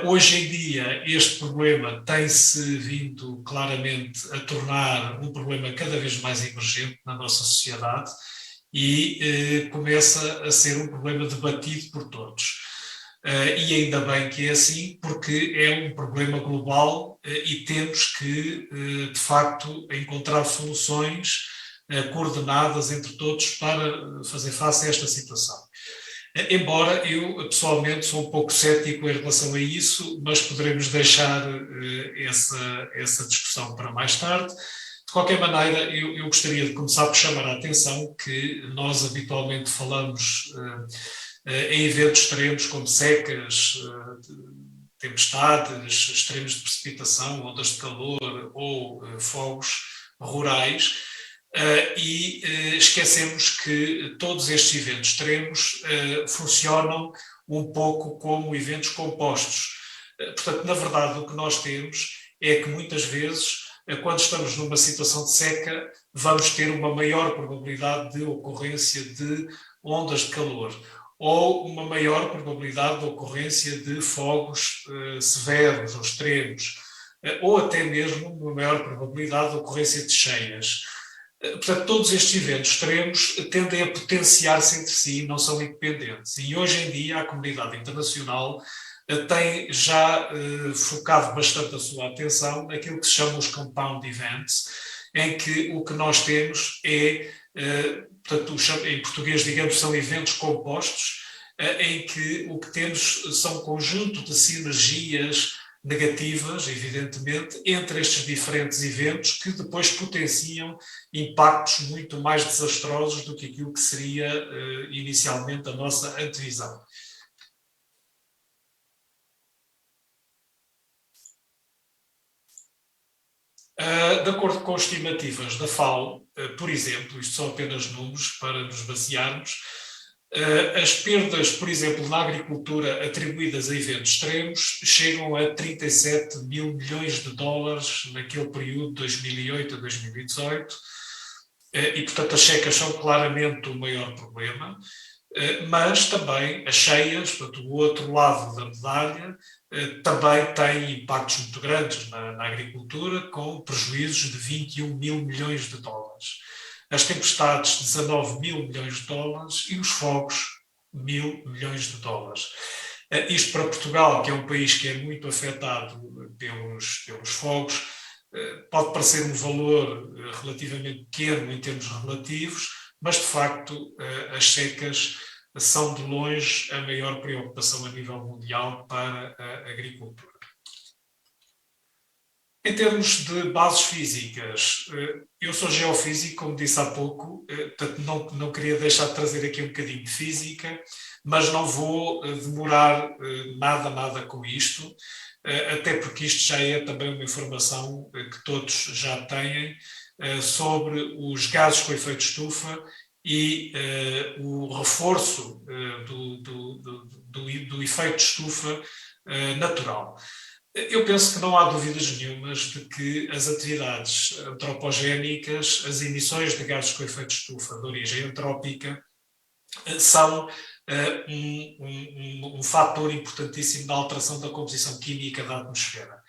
Hoje em dia este problema tem-se vindo claramente a tornar um problema cada vez mais emergente na nossa sociedade, e começa a ser um problema debatido por todos. E ainda bem que é assim, porque é um problema global e temos que, de facto, encontrar soluções coordenadas entre todos para fazer face a esta situação. Embora eu, pessoalmente, sou um pouco cético em relação a isso, mas poderemos deixar essa discussão para mais tarde. De qualquer maneira, eu gostaria de começar por chamar a atenção que nós habitualmente falamos em eventos extremos como secas, tempestades, extremos de precipitação, ondas de calor ou fogos rurais, esquecemos que todos estes eventos extremos funcionam um pouco como eventos compostos. Portanto, na verdade, o que nós temos é que muitas vezes, quando estamos numa situação de seca, vamos ter uma maior probabilidade de ocorrência de ondas de calor ou uma maior probabilidade de ocorrência de fogos severos ou extremos, ou até mesmo uma maior probabilidade de ocorrência de cheias. Portanto, todos estes eventos extremos tendem a potenciar-se entre si, não são independentes. E hoje em dia a comunidade internacional tem já focado bastante a sua atenção naquilo que se chama os compound events, em que o que nós temos é, portanto, em português, digamos, são eventos compostos, em que o que temos são um conjunto de sinergias negativas, evidentemente, entre estes diferentes eventos que depois potenciam impactos muito mais desastrosos do que aquilo que seria inicialmente a nossa antevisão. De acordo com estimativas da FAO, por exemplo, isto são apenas números para nos basearmos, as perdas, por exemplo, na agricultura atribuídas a eventos extremos chegam a 37 mil milhões de dólares naquele período de 2008 a 2018 e, portanto, as secas são claramente o maior problema, mas também as cheias, portanto, o outro lado da medalha, também tem impactos muito grandes na agricultura, com prejuízos de 21 mil milhões de dólares. As tempestades, 19 mil milhões de dólares, e os fogos, 1.000 milhões de dólares. Isto para Portugal, que é um país que é muito afetado pelos fogos, pode parecer um valor relativamente pequeno em termos relativos, mas de facto as secas são de longe a maior preocupação a nível mundial para a agricultura. Em termos de bases físicas, eu sou geofísico, como disse há pouco, portanto não queria deixar de trazer aqui um bocadinho de física, mas não vou demorar nada com isto, até porque isto já é também uma informação que todos já têm sobre os gases com efeito estufa e o reforço do efeito estufa natural. Eu penso que não há dúvidas nenhumas de que as atividades antropogénicas, as emissões de gases com efeito estufa de origem antrópica, são um fator importantíssimo na alteração da composição química da atmosfera.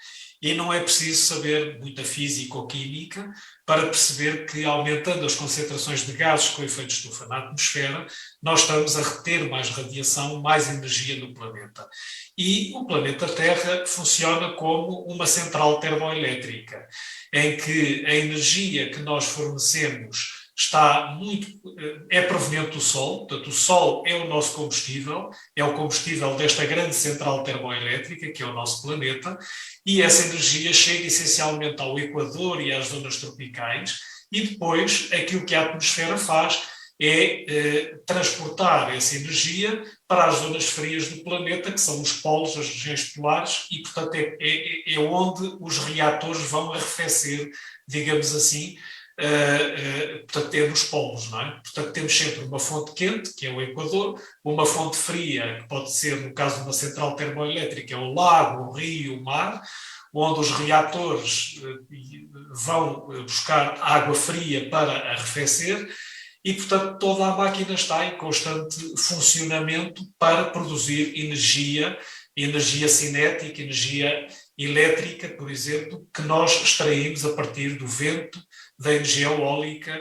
E não é preciso saber muita física ou química para perceber que, aumentando as concentrações de gases com efeito estufa na atmosfera, nós estamos a reter mais radiação, mais energia no planeta. E o planeta Terra funciona como uma central termoelétrica, em que a energia que nós fornecemos é proveniente do Sol, portanto o Sol é o nosso combustível, é o combustível desta grande central termoelétrica, que é o nosso planeta, e essa energia chega essencialmente ao Equador e às zonas tropicais, e depois aquilo que a atmosfera faz é transportar essa energia para as zonas frias do planeta, que são os polos, as regiões polares, e portanto é onde os reatores vão arrefecer, digamos assim, portanto, é nos polos, não é? Portanto, temos sempre uma fonte quente, que é o Equador, uma fonte fria, que pode ser, no caso de uma central termoelétrica, é o lago, o rio, o mar, onde os reatores vão buscar água fria para arrefecer e, portanto, toda a máquina está em constante funcionamento para produzir energia cinética, energia elétrica, por exemplo, que nós extraímos a partir do vento, da energia eólica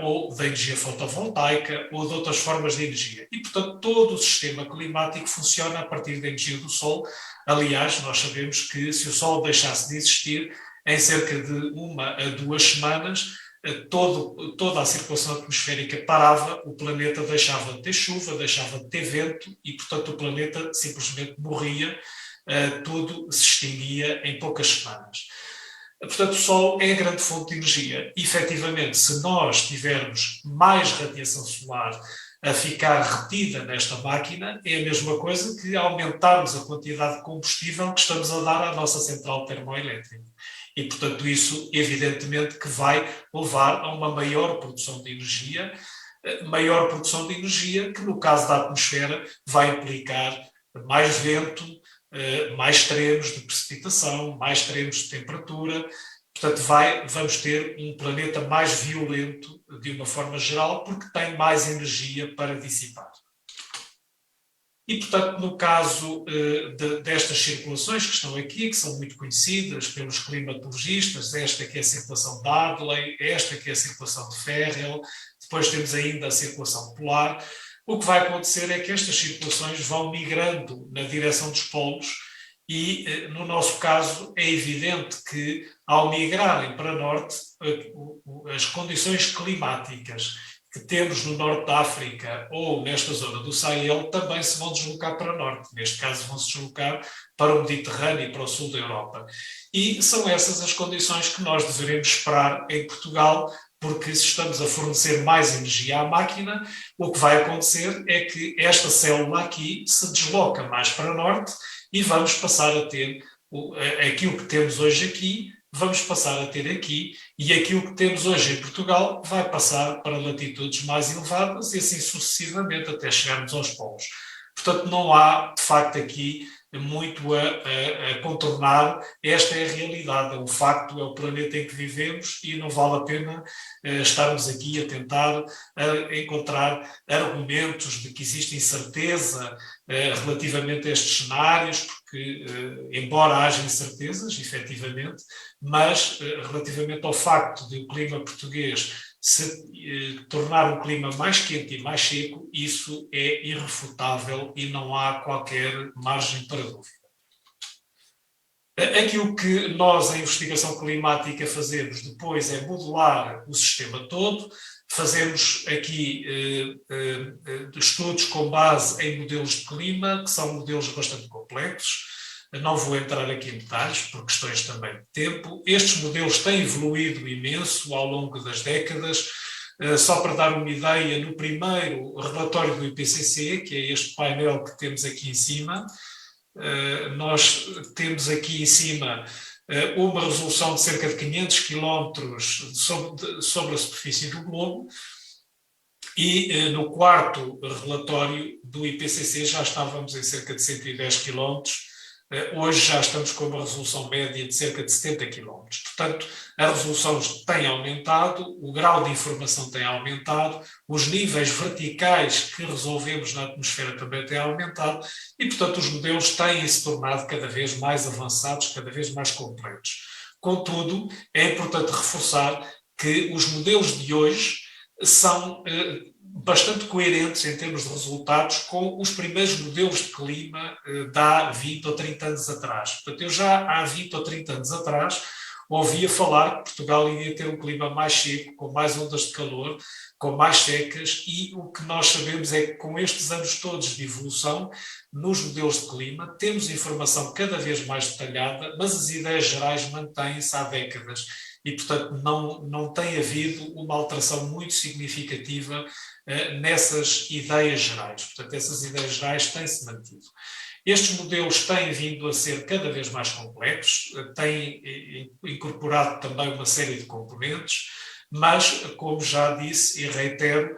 ou da energia fotovoltaica ou de outras formas de energia. E, portanto, todo o sistema climático funciona a partir da energia do Sol. Aliás, nós sabemos que se o Sol deixasse de existir, em cerca de 1 a 2 semanas, toda a circulação atmosférica parava, o planeta deixava de ter chuva, deixava de ter vento e, portanto, o planeta simplesmente morria, tudo se extinguia em poucas semanas. Portanto, o Sol é a grande fonte de energia. E, efetivamente, se nós tivermos mais radiação solar a ficar retida nesta máquina, é a mesma coisa que aumentarmos a quantidade de combustível que estamos a dar à nossa central termoelétrica. E, portanto, isso evidentemente que vai levar a uma maior produção de energia, que no caso da atmosfera vai implicar mais vento, mais extremos de precipitação, mais extremos de temperatura. Portanto, vamos ter um planeta mais violento de uma forma geral, porque tem mais energia para dissipar. E, portanto, no caso destas circulações que estão aqui, que são muito conhecidas pelos climatologistas, esta que é a circulação de Hadley, esta que é a circulação de Ferrel, depois temos ainda a circulação polar, o que vai acontecer é que estas circulações vão migrando na direção dos polos e, no nosso caso, é evidente que, ao migrarem para norte, as condições climáticas que temos no norte da África ou nesta zona do Sahel também se vão deslocar para norte. Neste caso, vão se deslocar para o Mediterrâneo e para o sul da Europa. E são essas as condições que nós deveremos esperar em Portugal, porque se estamos a fornecer mais energia à máquina, o que vai acontecer é que esta célula aqui se desloca mais para norte e vamos passar a ter aquilo que temos hoje aqui, vamos passar a ter aqui, e aquilo que temos hoje em Portugal vai passar para latitudes mais elevadas e assim sucessivamente até chegarmos aos polos. Portanto, não há, de facto, aqui muito a contornar. Esta é a realidade, é o facto, é o planeta em que vivemos e não vale a pena estarmos aqui a tentar encontrar argumentos de que existe incerteza relativamente a estes cenários, porque, embora haja incertezas, efetivamente, mas relativamente ao facto de o clima português se tornar um clima mais quente e mais seco, isso é irrefutável e não há qualquer margem para dúvida. Aquilo que nós, em investigação climática, fazemos depois é modelar o sistema todo. Fazemos aqui estudos com base em modelos de clima, que são modelos bastante complexos. Não vou entrar aqui em detalhes, por questões também de tempo. Estes modelos têm evoluído imenso ao longo das décadas. Só para dar uma ideia, no primeiro relatório do IPCC, que é este painel que temos aqui em cima, nós temos aqui em cima uma resolução de cerca de 500 quilómetros sobre a superfície do globo, e no quarto relatório do IPCC já estávamos em cerca de 110 quilómetros. Hoje já estamos com uma resolução média de cerca de 70 km. Portanto, a resolução tem aumentado, o grau de informação tem aumentado, os níveis verticais que resolvemos na atmosfera também têm aumentado e, portanto, os modelos têm-se tornado cada vez mais avançados, cada vez mais completos. Contudo, é importante reforçar que os modelos de hoje são bastante coerentes em termos de resultados com os primeiros modelos de clima de há 20 ou 30 anos atrás. Portanto, eu já há 20 ou 30 anos atrás ouvia falar que Portugal iria ter um clima mais seco, com mais ondas de calor, com mais secas, e o que nós sabemos é que com estes anos todos de evolução, nos modelos de clima, temos informação cada vez mais detalhada, mas as ideias gerais mantêm-se há décadas. E, portanto, não tem havido uma alteração muito significativa nessas ideias gerais. Portanto, essas ideias gerais têm-se mantido. Estes modelos têm vindo a ser cada vez mais complexos, têm incorporado também uma série de componentes, mas, como já disse e reitero,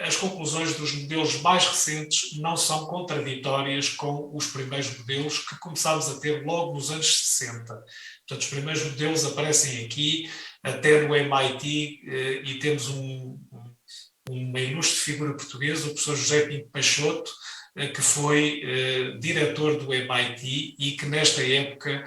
as conclusões dos modelos mais recentes não são contraditórias com os primeiros modelos que começámos a ter logo nos anos 60. Portanto, os primeiros modelos aparecem aqui, até no MIT, e temos uma ilustre figura portuguesa, o professor José Pinto Peixoto, que foi diretor do MIT e que nesta época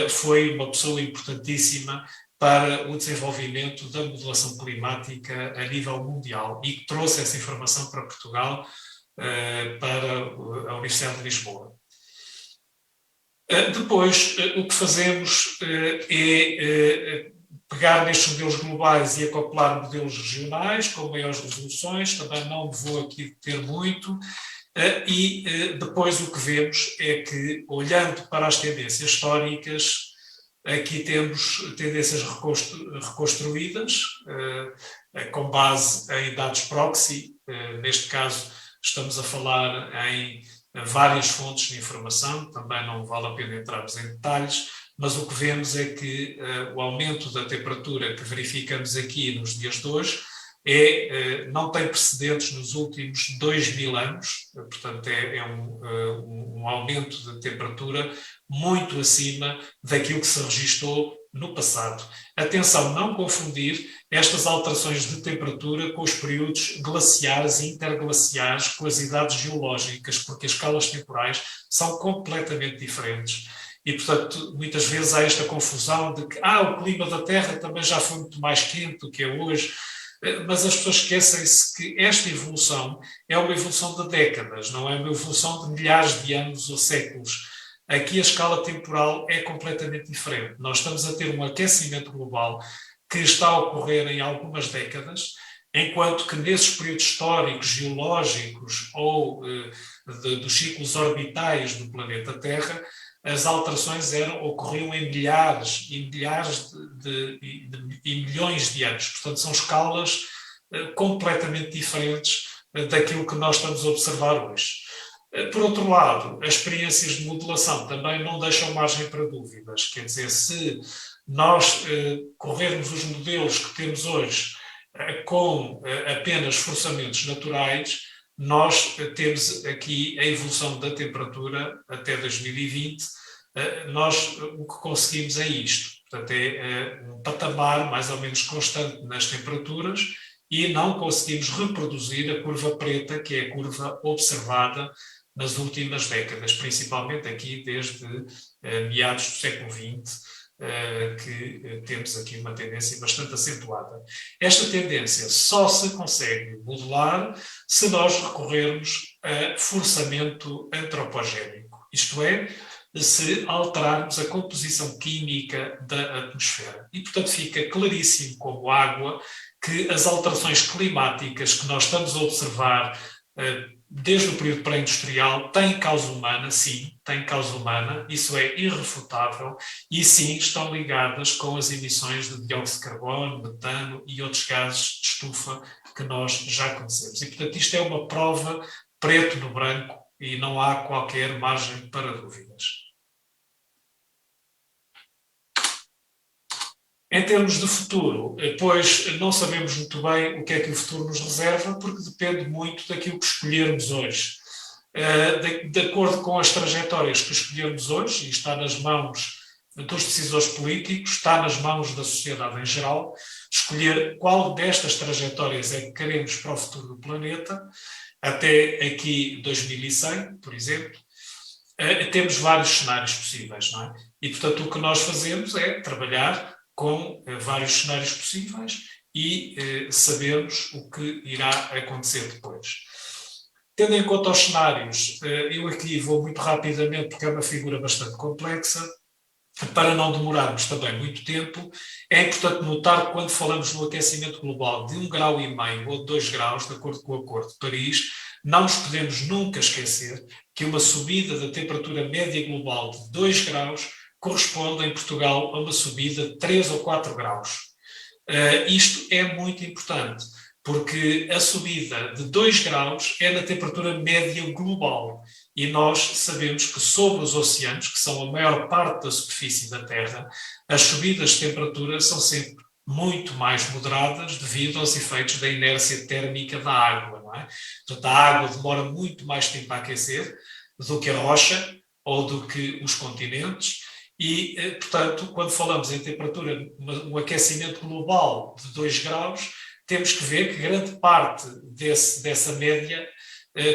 foi uma pessoa importantíssima para o desenvolvimento da modelação climática a nível mundial e que trouxe essa informação para Portugal, para a Universidade de Lisboa. Depois, o que fazemos é pegar nestes modelos globais e acoplar modelos regionais com maiores resoluções, também não vou aqui ter muito, e depois o que vemos é que, olhando para as tendências históricas, aqui temos tendências reconstruídas, com base em dados proxy. Neste caso, estamos a falar em várias fontes de informação, também não vale a pena entrarmos em detalhes, mas o que vemos é que o aumento da temperatura que verificamos aqui nos dias de hoje não tem precedentes nos últimos 2000 anos, portanto é um aumento de temperatura muito acima daquilo que se registou no passado. Atenção, não confundir estas alterações de temperatura com os períodos glaciares e interglaciares, com as idades geológicas, porque as escalas temporais são completamente diferentes. E, portanto, muitas vezes há esta confusão de que o clima da Terra também já foi muito mais quente do que é hoje, mas as pessoas esquecem-se que esta evolução é uma evolução de décadas, não é uma evolução de milhares de anos ou séculos. Aqui a escala temporal é completamente diferente. Nós estamos a ter um aquecimento global que está a ocorrer em algumas décadas, enquanto que nesses períodos históricos, geológicos ou dos ciclos orbitais do planeta Terra, as alterações ocorriam em milhares e milhares e milhões de anos. Portanto, são escalas completamente diferentes daquilo que nós estamos a observar hoje. Por outro lado, as experiências de modelação também não deixam margem para dúvidas. Quer dizer, se nós corrermos os modelos que temos hoje com apenas forçamentos naturais, nós temos aqui a evolução da temperatura até 2020. Nós o que conseguimos é isto. Portanto, é um patamar mais ou menos constante nas temperaturas e não conseguimos reproduzir a curva preta, que é a curva observada nas últimas décadas, principalmente aqui desde meados do século XX, que temos aqui uma tendência bastante acentuada. Esta tendência só se consegue modelar se nós recorrermos a forçamento antropogénico, isto é, se alterarmos a composição química da atmosfera. E, portanto, fica claríssimo como água que as alterações climáticas que nós estamos a observar desde o período pré-industrial têm causa humana, sim, têm causa humana, isso é irrefutável, e sim, estão ligadas com as emissões de dióxido de carbono, metano e outros gases de estufa que nós já conhecemos. E, portanto, isto é uma prova preto no branco e não há qualquer margem para dúvidas. Em termos de futuro, pois não sabemos muito bem o que é que o futuro nos reserva, porque depende muito daquilo que escolhermos hoje. De acordo com as trajetórias que escolhermos hoje, e está nas mãos dos decisores políticos, está nas mãos da sociedade em geral, escolher qual destas trajetórias é que queremos para o futuro do planeta, até aqui 2100, por exemplo. Temos vários cenários possíveis, não é? E, portanto, o que nós fazemos é trabalhar com vários cenários possíveis e sabermos o que irá acontecer depois. Tendo em conta os cenários, eu aqui vou muito rapidamente, porque é uma figura bastante complexa, para não demorarmos também muito tempo. É importante notar que quando falamos no aquecimento global de 1,5 graus ou de 2 graus, de acordo com o Acordo de Paris, não nos podemos nunca esquecer que uma subida da temperatura média global de 2 graus corresponde em Portugal a uma subida de 3 ou 4 graus. Isto é muito importante, porque a subida de 2 graus é na temperatura média global e nós sabemos que sobre os oceanos, que são a maior parte da superfície da Terra, as subidas de temperatura são sempre muito mais moderadas devido aos efeitos da inércia térmica da água, não é? Portanto, a água demora muito mais tempo a aquecer do que a rocha ou do que os continentes. E, portanto, quando falamos em temperatura, um aquecimento global de 2 graus, temos que ver que grande parte dessa média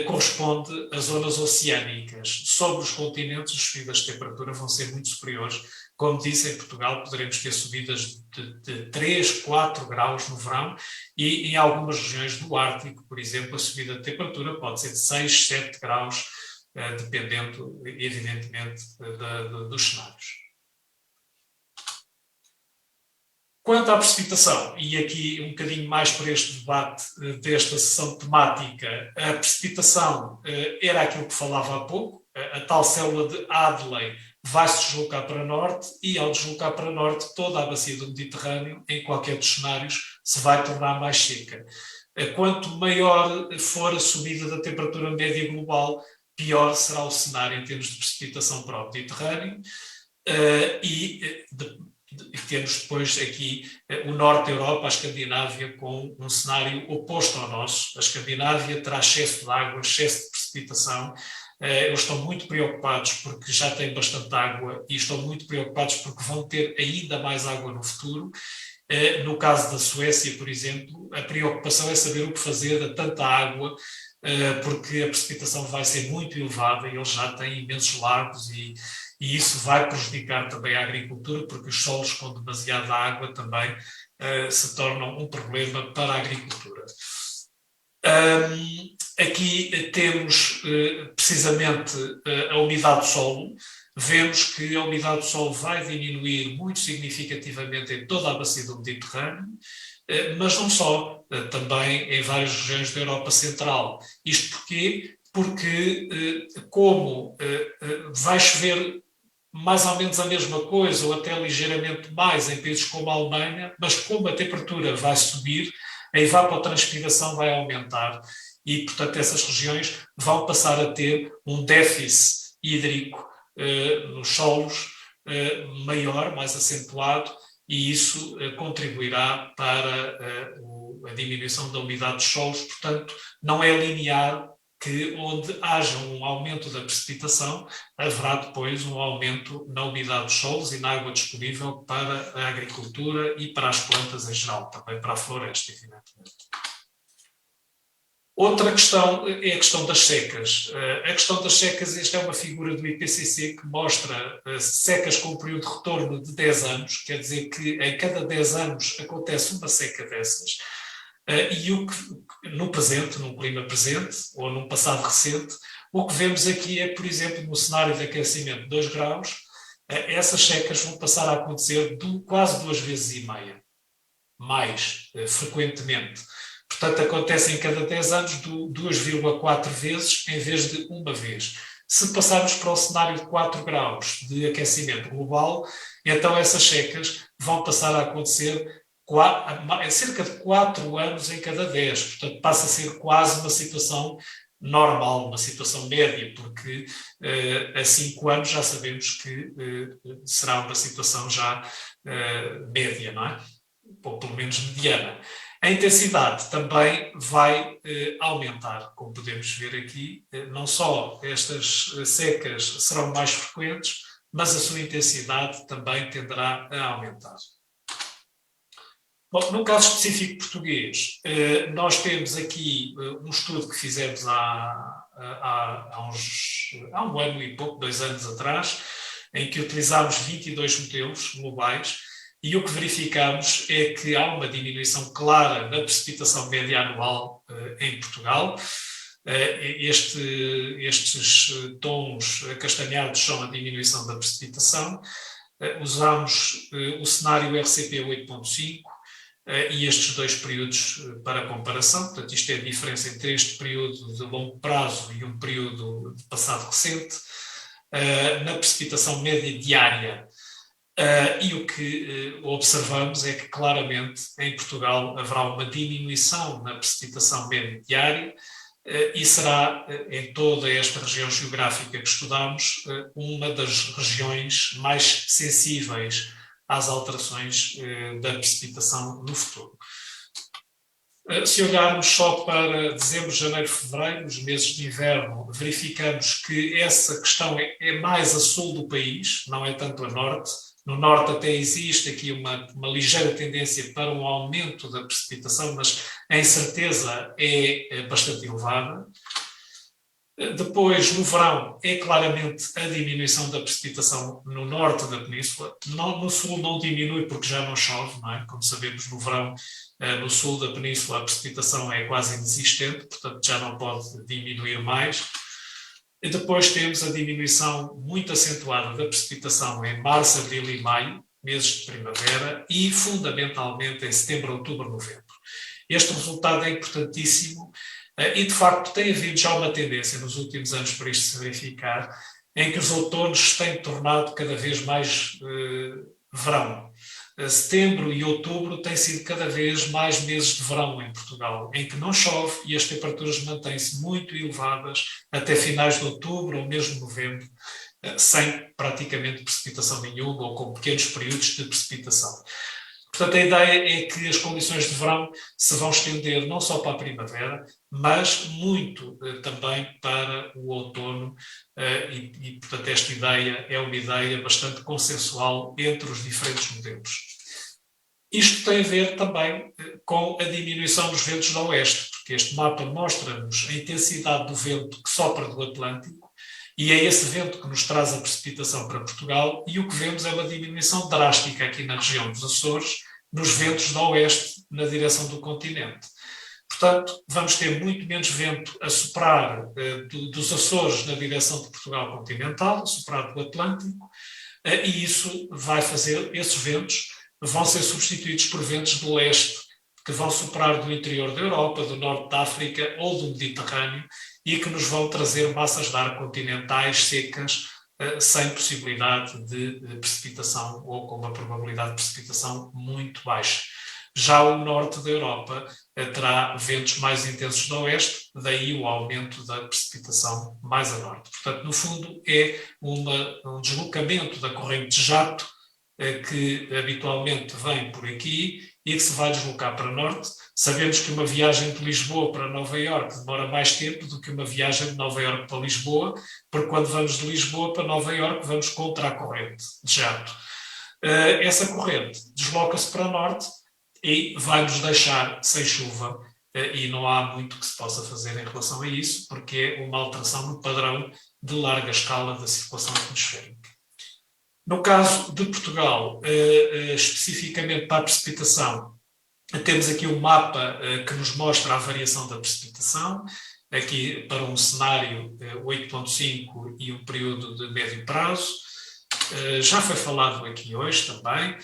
corresponde a zonas oceânicas. Sobre os continentes, as subidas de temperatura vão ser muito superiores. Como disse, em Portugal poderemos ter subidas de 3, 4 graus no verão e em algumas regiões do Ártico, por exemplo, a subida de temperatura pode ser de 6, 7 graus, dependendo, evidentemente, dos cenários. Quanto à precipitação, e aqui um bocadinho mais para este debate desta sessão temática, a precipitação era aquilo que falava há pouco, a tal célula de Hadley vai se deslocar para norte e, ao deslocar para norte, toda a bacia do Mediterrâneo, em qualquer dos cenários, se vai tornar mais seca. Quanto maior for a subida da temperatura média global, pior será o cenário em termos de precipitação para o Mediterrâneo. E temos depois aqui o norte da Europa, a Escandinávia, com um cenário oposto ao nosso. A Escandinávia terá excesso de água, excesso de precipitação. Eles estão muito preocupados porque já têm bastante água e estão muito preocupados porque vão ter ainda mais água no futuro. No caso da Suécia, por exemplo, a preocupação é saber o que fazer a tanta água, porque a precipitação vai ser muito elevada e eles já têm imensos lagos e isso vai prejudicar também a agricultura, porque os solos com demasiada água também se tornam um problema para a agricultura. Aqui temos precisamente a umidade do solo. Vemos que a umidade do solo vai diminuir muito significativamente em toda a bacia do Mediterrâneo, mas não só, também em várias regiões da Europa Central. Isto porquê? Porque como vai chover mais ou menos a mesma coisa, ou até ligeiramente mais em países como a Alemanha, mas como a temperatura vai subir, a evapotranspiração vai aumentar e, portanto, essas regiões vão passar a ter um déficit hídrico nos solos maior, mais acentuado, e isso contribuirá para a diminuição da umidade dos solos. Portanto, não é linear que onde haja um aumento da precipitação, haverá depois um aumento na umidade dos solos e na água disponível para a agricultura e para as plantas em geral, também para a floresta, evidentemente. Outra questão é a questão das secas. A questão das secas, esta é uma figura do IPCC que mostra secas com um período de retorno de 10 anos, quer dizer que em cada 10 anos acontece uma seca dessas. E o que, no presente, num clima presente, ou num passado recente, o que vemos aqui é, por exemplo, no cenário de aquecimento de 2 graus, essas secas vão passar a acontecer quase 2,5 vezes, mais frequentemente. Portanto, acontece em cada 10 anos 2,4 vezes em vez de uma vez. Se passarmos para o cenário de 4 graus de aquecimento global, então essas secas vão passar a acontecer cerca de 4 anos em cada 10. Portanto, passa a ser quase uma situação normal, uma situação média, porque a 5 anos já sabemos que será uma situação já média, não é? Ou pelo menos mediana. A intensidade também vai aumentar, como podemos ver aqui. Não só estas secas serão mais frequentes, mas a sua intensidade também tenderá a aumentar. Bom, no caso específico português, nós temos aqui um estudo que fizemos há um ano e pouco, 2 anos atrás, em que utilizámos 22 modelos globais, e o que verificamos é que há uma diminuição clara na precipitação média anual em Portugal. Estes tons acastanhados são a diminuição da precipitação. Usamos o cenário RCP 8.5 e estes 2 períodos para comparação. Portanto, isto é a diferença entre este período de longo prazo e um período de passado recente. Na precipitação média diária, e o que observamos é que claramente em Portugal haverá uma diminuição na precipitação média diária e será em toda esta região geográfica que estudamos uma das regiões mais sensíveis às alterações da precipitação no futuro. Se olharmos só para dezembro, janeiro, fevereiro, os meses de inverno, verificamos que essa questão é mais a sul do país, não é tanto a norte. No norte até existe aqui uma ligeira tendência para um aumento da precipitação, mas a incerteza é bastante elevada. Depois, no verão, é claramente a diminuição da precipitação no norte da península. No sul não diminui porque já não chove, não é? Como sabemos, no verão, no sul da península, a precipitação é quase inexistente, portanto já não pode diminuir mais. E depois temos a diminuição muito acentuada da precipitação em março, abril e maio, meses de primavera, e fundamentalmente em setembro, outubro, novembro. Este resultado é importantíssimo e, de facto, tem havido já uma tendência nos últimos anos para isto se verificar, em que os outonos se têm tornado cada vez mais verão. Setembro e outubro têm sido cada vez mais meses de verão em Portugal, em que não chove e as temperaturas mantêm-se muito elevadas até finais de outubro ou mesmo novembro. sem praticamente precipitação nenhuma ou com pequenos períodos de precipitação. Portanto, a ideia é que as condições de verão se vão estender não só para a primavera, mas muito também para o outono portanto, esta ideia é uma ideia bastante consensual entre os diferentes modelos. Isto tem a ver também com a diminuição dos ventos do oeste, porque este mapa mostra-nos a intensidade do vento que sopra do Atlântico e é esse vento que nos traz a precipitação para Portugal, e o que vemos é uma diminuição drástica aqui na região dos Açores, nos ventos do oeste na direção do continente. Portanto, vamos ter muito menos vento a soprar dos Açores na direção de Portugal continental, a soprar do Atlântico, e isso vai fazer, esses ventos vão ser substituídos por ventos do leste, que vão soprar do interior da Europa, do norte da África ou do Mediterrâneo, e que nos vão trazer massas de ar continentais secas, sem possibilidade de precipitação ou com uma probabilidade de precipitação muito baixa. Já o norte da Europa terá ventos mais intensos do oeste, daí o aumento da precipitação mais a norte. Portanto, no fundo, é um deslocamento da corrente de jato que habitualmente vem por aqui e que se vai deslocar para norte. Sabemos que uma viagem de Lisboa para Nova Iorque demora mais tempo do que uma viagem de Nova Iorque para Lisboa, porque quando vamos de Lisboa para Nova Iorque vamos contra a corrente de jato. Essa corrente desloca-se para norte e vai-nos deixar sem chuva, e não há muito que se possa fazer em relação a isso, porque é uma alteração no padrão de larga escala da circulação atmosférica. No caso de Portugal, especificamente para a precipitação, temos aqui um mapa que nos mostra a variação da precipitação, aqui para um cenário 8.5 e um período de médio prazo. Já foi falado aqui hoje também.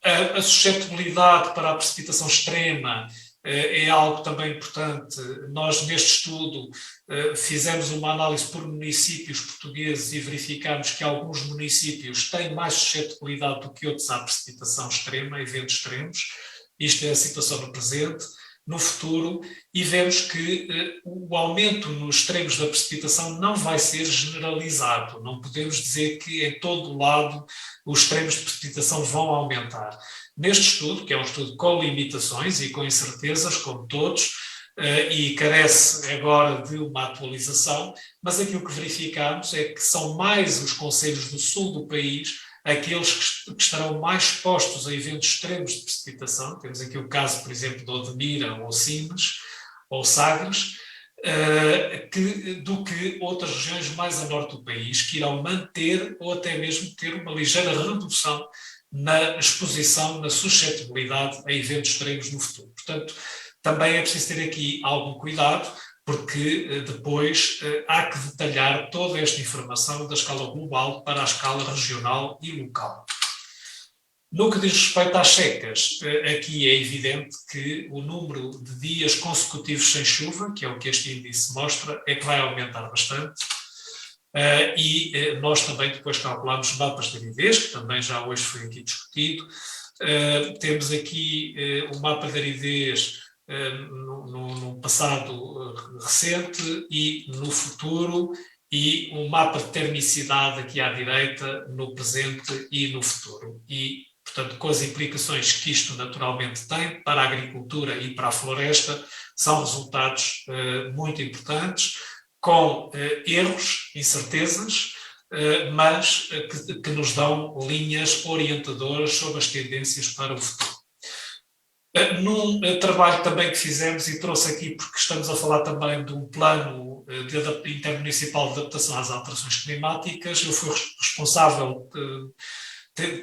A suscetibilidade para a precipitação extrema é algo também importante. Nós, neste estudo, fizemos uma análise por municípios portugueses e verificamos que alguns municípios têm mais suscetibilidade do que outros à precipitação extrema, a eventos extremos. Isto é a situação no presente. No futuro, e vemos que o aumento nos extremos da precipitação não vai ser generalizado. Não podemos dizer que em todo o lado os extremos de precipitação vão aumentar. Neste estudo, que é um estudo com limitações e com incertezas, como todos, e carece agora de uma atualização, mas aquilo que verificamos é que são mais os concelhos do sul do país aqueles que estarão mais expostos a eventos extremos de precipitação. Temos aqui o caso, por exemplo, de Odmira ou Sines ou Sagres, do que outras regiões mais a norte do país, que irão manter ou até mesmo ter uma ligeira redução na exposição, na suscetibilidade a eventos extremos no futuro. Portanto, também é preciso ter aqui algum cuidado, porque depois há que detalhar toda esta informação da escala global para a escala regional e local. No que diz respeito às secas, aqui é evidente que o número de dias consecutivos sem chuva, que é o que este índice mostra, é que vai aumentar bastante. E nós também depois calculamos mapas de aridez, que também já hoje foi aqui discutido. Temos aqui o mapa de aridez no passado recente e no futuro, e um mapa de termicidade aqui à direita no presente e no futuro. E, portanto, com as implicações que isto naturalmente tem para a agricultura e para a floresta, são resultados muito importantes, com erros, incertezas, mas que nos dão linhas orientadoras sobre as tendências para o futuro. Num trabalho também que fizemos, e trouxe aqui porque estamos a falar também de um plano intermunicipal de adaptação às alterações climáticas, eu fui responsável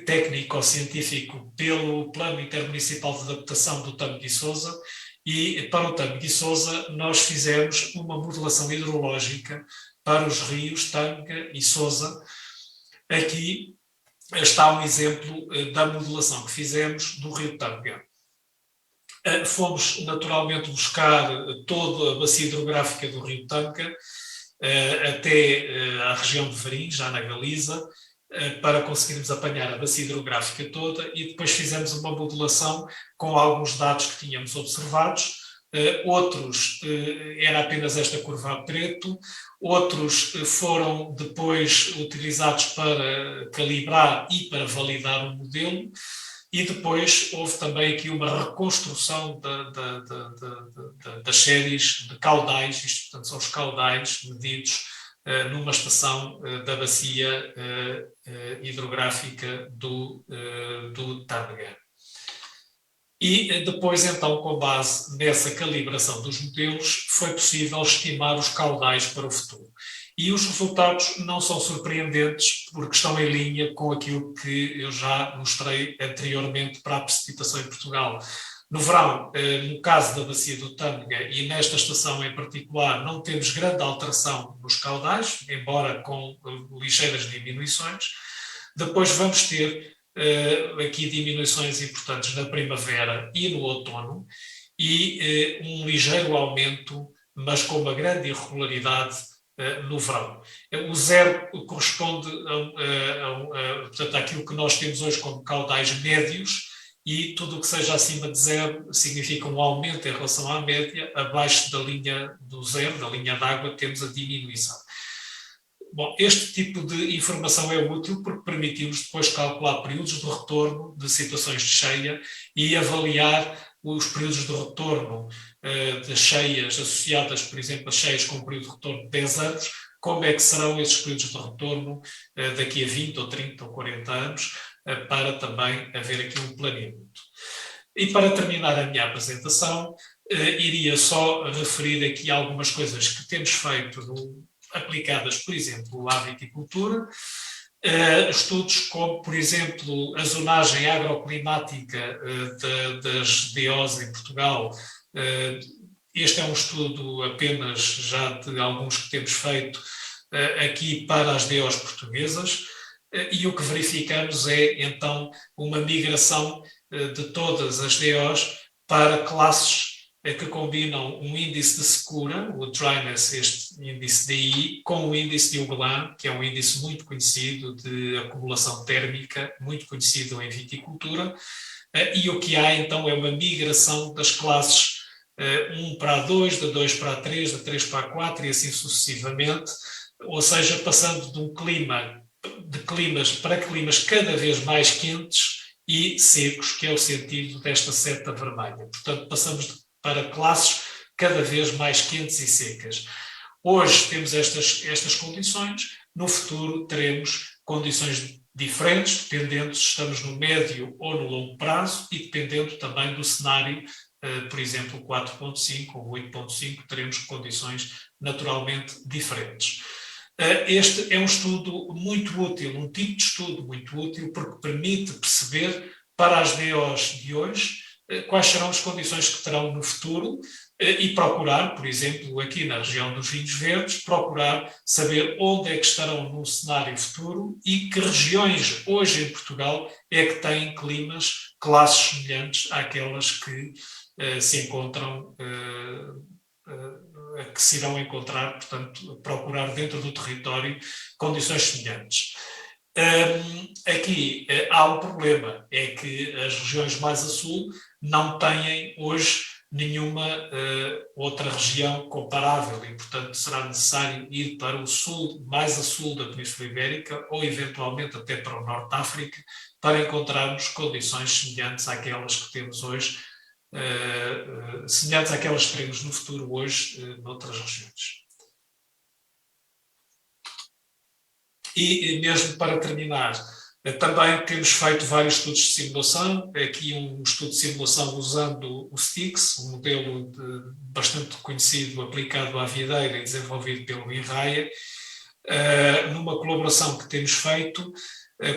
técnico-científico pelo plano intermunicipal de adaptação do Tamego e Sousa, e para o Tamego e Sousa nós fizemos uma modelação hidrológica para os rios Tâmega e Sousa. Aqui está um exemplo da modelação que fizemos do rio Tâmega. Fomos naturalmente buscar toda a bacia hidrográfica do rio Tâmega até a região de Varim, já na Galiza, para conseguirmos apanhar a bacia hidrográfica toda, e depois fizemos uma modelação com alguns dados que tínhamos observados, outros era apenas esta curva a preto, outros foram depois utilizados para calibrar e para validar o modelo, e depois houve também aqui uma reconstrução das séries de caudais, isto, portanto, são os caudais medidos numa estação da bacia hidrográfica do Tâmega. E depois, então, com base nessa calibração dos modelos, foi possível estimar os caudais para o futuro. E os resultados não são surpreendentes, porque estão em linha com aquilo que eu já mostrei anteriormente para a precipitação em Portugal. No verão, no caso da bacia do Tâmega, e nesta estação em particular, não temos grande alteração nos caudais, embora com ligeiras diminuições. Depois vamos ter aqui diminuições importantes na primavera e no outono, e um ligeiro aumento, mas com uma grande irregularidade no verão. O zero corresponde portanto, àquilo que nós temos hoje como caudais médios, e tudo o que seja acima de zero significa um aumento em relação à média. Abaixo da linha do zero, da linha d'água, temos a diminuição. Bom, este tipo de informação é útil porque permitimos depois calcular períodos de retorno de situações de cheia e avaliar os períodos de retorno de cheias associadas, por exemplo, a cheias com um período de retorno de 10 anos, como é que serão esses períodos de retorno daqui a 20 ou 30 ou 40 anos, para também haver aqui um planeamento. E para terminar a minha apresentação, iria só referir aqui algumas coisas que temos feito aplicadas, por exemplo, à viticultura, estudos como, por exemplo, a zonagem agroclimática das DOs em Portugal. Este é um estudo apenas já de alguns que temos feito aqui para as DOs portuguesas, e o que verificamos é, então, uma migração de todas as DOs para classes que combinam um índice de secura, o dryness, este índice DI, com o índice de Uglan, que é um índice muito conhecido de acumulação térmica, muito conhecido em viticultura, e o que há então é uma migração das classes 1 para a 2, da 2 para a 3, da 3 para a 4 e assim sucessivamente, ou seja, passando de climas para climas cada vez mais quentes e secos, que é o sentido desta seta vermelha. Portanto, passamos para classes cada vez mais quentes e secas. Hoje temos estas condições, no futuro teremos condições diferentes, dependendo se estamos no médio ou no longo prazo e dependendo também do cenário, por exemplo, 4.5 ou 8.5, teremos condições naturalmente diferentes. Este é um estudo muito útil, um tipo de estudo muito útil, porque permite perceber para as DOs de hoje quais serão as condições que terão no futuro e procurar, por exemplo, aqui na região dos vinhos verdes, procurar saber onde é que estarão no cenário futuro e que regiões hoje em Portugal é que têm climas, classes semelhantes àquelas que se encontram, que se irão encontrar, portanto, procurar dentro do território condições semelhantes. Aqui há um problema, é que as regiões mais a sul não têm hoje nenhuma outra região comparável e, portanto, será necessário ir para o sul, mais a sul da Península Ibérica ou, eventualmente, até para o Norte de África, para encontrarmos condições semelhantes àquelas que temos hoje, semelhantes àquelas que teremos no futuro hoje noutras regiões. E mesmo para terminar, também temos feito vários estudos de simulação, aqui um estudo de simulação usando o STIX, um modelo bastante conhecido, aplicado à videira e desenvolvido pelo INRAE, numa colaboração que temos feito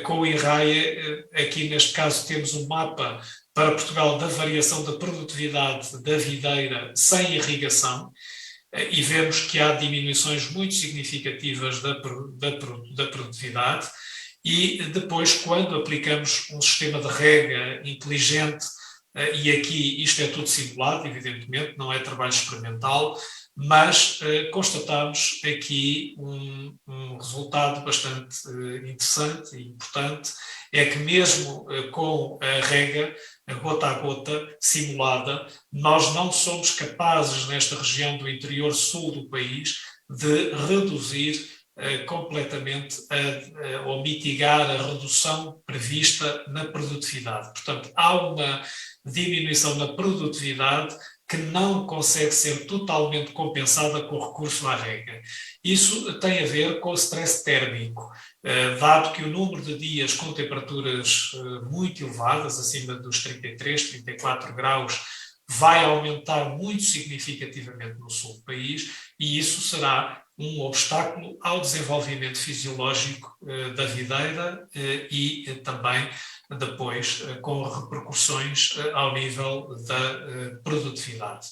com o INRAE. Aqui neste caso temos um mapa para Portugal da variação da produtividade da videira sem irrigação, e vemos que há diminuições muito significativas da produtividade, e depois, quando aplicamos um sistema de rega inteligente, e aqui isto é tudo simulado, evidentemente, não é trabalho experimental, mas constatamos aqui um resultado bastante interessante e importante, é que mesmo com a rega, a gota simulada, nós não somos capazes nesta região do interior sul do país de reduzir completamente ou mitigar a redução prevista na produtividade. Portanto, há uma diminuição na produtividade que não consegue ser totalmente compensada com o recurso à rega. Isso tem a ver com o stress térmico, dado que o número de dias com temperaturas muito elevadas, acima dos 33, 34 graus, vai aumentar muito significativamente no sul do país, e isso será um obstáculo ao desenvolvimento fisiológico da videira e também depois com repercussões ao nível da produtividade.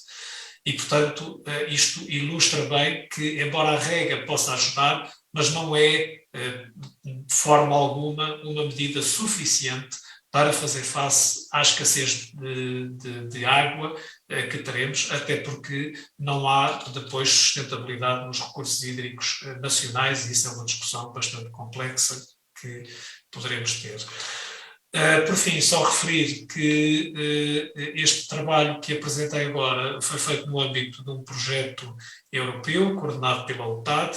E, portanto, isto ilustra bem que, embora a rega possa ajudar, mas não é, de forma alguma, uma medida suficiente para fazer face à escassez de água que teremos, até porque não há depois sustentabilidade nos recursos hídricos nacionais, e isso é uma discussão bastante complexa que poderemos ter. Por fim, só referir que este trabalho que apresentei agora foi feito no âmbito de um projeto europeu, coordenado pela UTAD.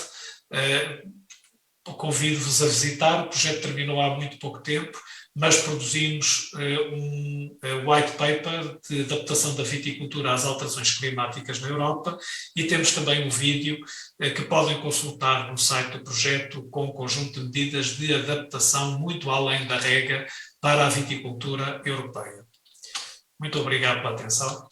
Convido-vos a visitar, o projeto terminou há muito pouco tempo, mas produzimos um white paper de adaptação da viticultura às alterações climáticas na Europa, e temos também um vídeo que podem consultar no site do projeto, com um conjunto de medidas de adaptação muito além da rega para a viticultura europeia. Muito obrigado pela atenção.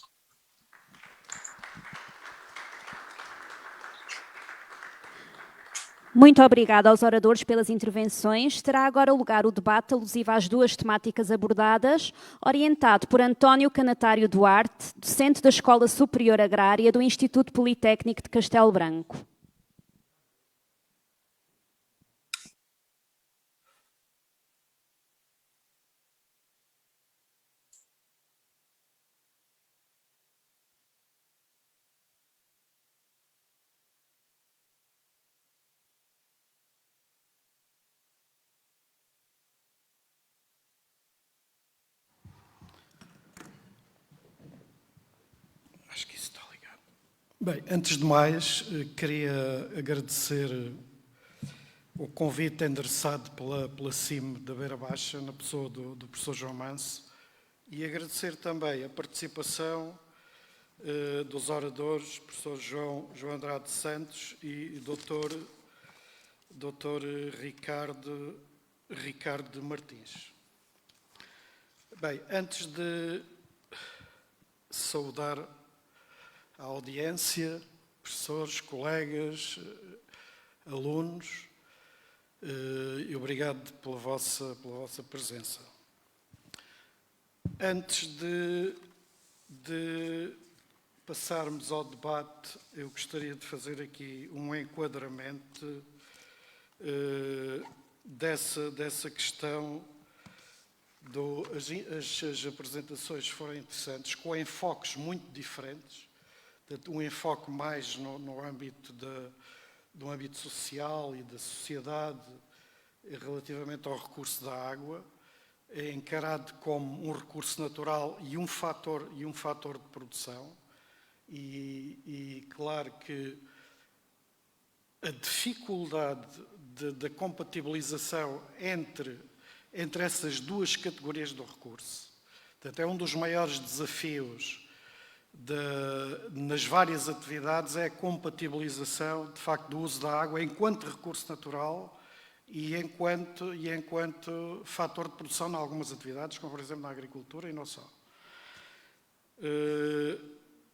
Muito obrigada aos oradores pelas intervenções. Terá agora lugar o debate alusivo às duas temáticas abordadas, orientado por António Canatário Duarte, docente da Escola Superior Agrária do Instituto Politécnico de Castelo Branco. Acho que isso está ligado. Bem, antes de mais, queria agradecer o convite endereçado pela CIM da Beira Baixa, na pessoa do professor João Manso, e agradecer também a participação dos oradores, professor João Andrade Santos e doutor Ricardo Martins. Bem, antes de saudar a audiência, professores, colegas, alunos, e obrigado pela vossa presença. Antes de passarmos ao debate, eu gostaria de fazer aqui um enquadramento dessa questão. As apresentações foram interessantes, com enfoques muito diferentes. Um enfoque mais no âmbito do âmbito social e da sociedade relativamente ao recurso da água, encarado como um recurso natural e um fator de produção. E claro que a dificuldade da compatibilização entre essas duas categorias do recurso, portanto, é um dos maiores desafios nas várias atividades, é a compatibilização, de facto, do uso da água enquanto recurso natural e enquanto fator de produção em algumas atividades, como, por exemplo, na agricultura e não só.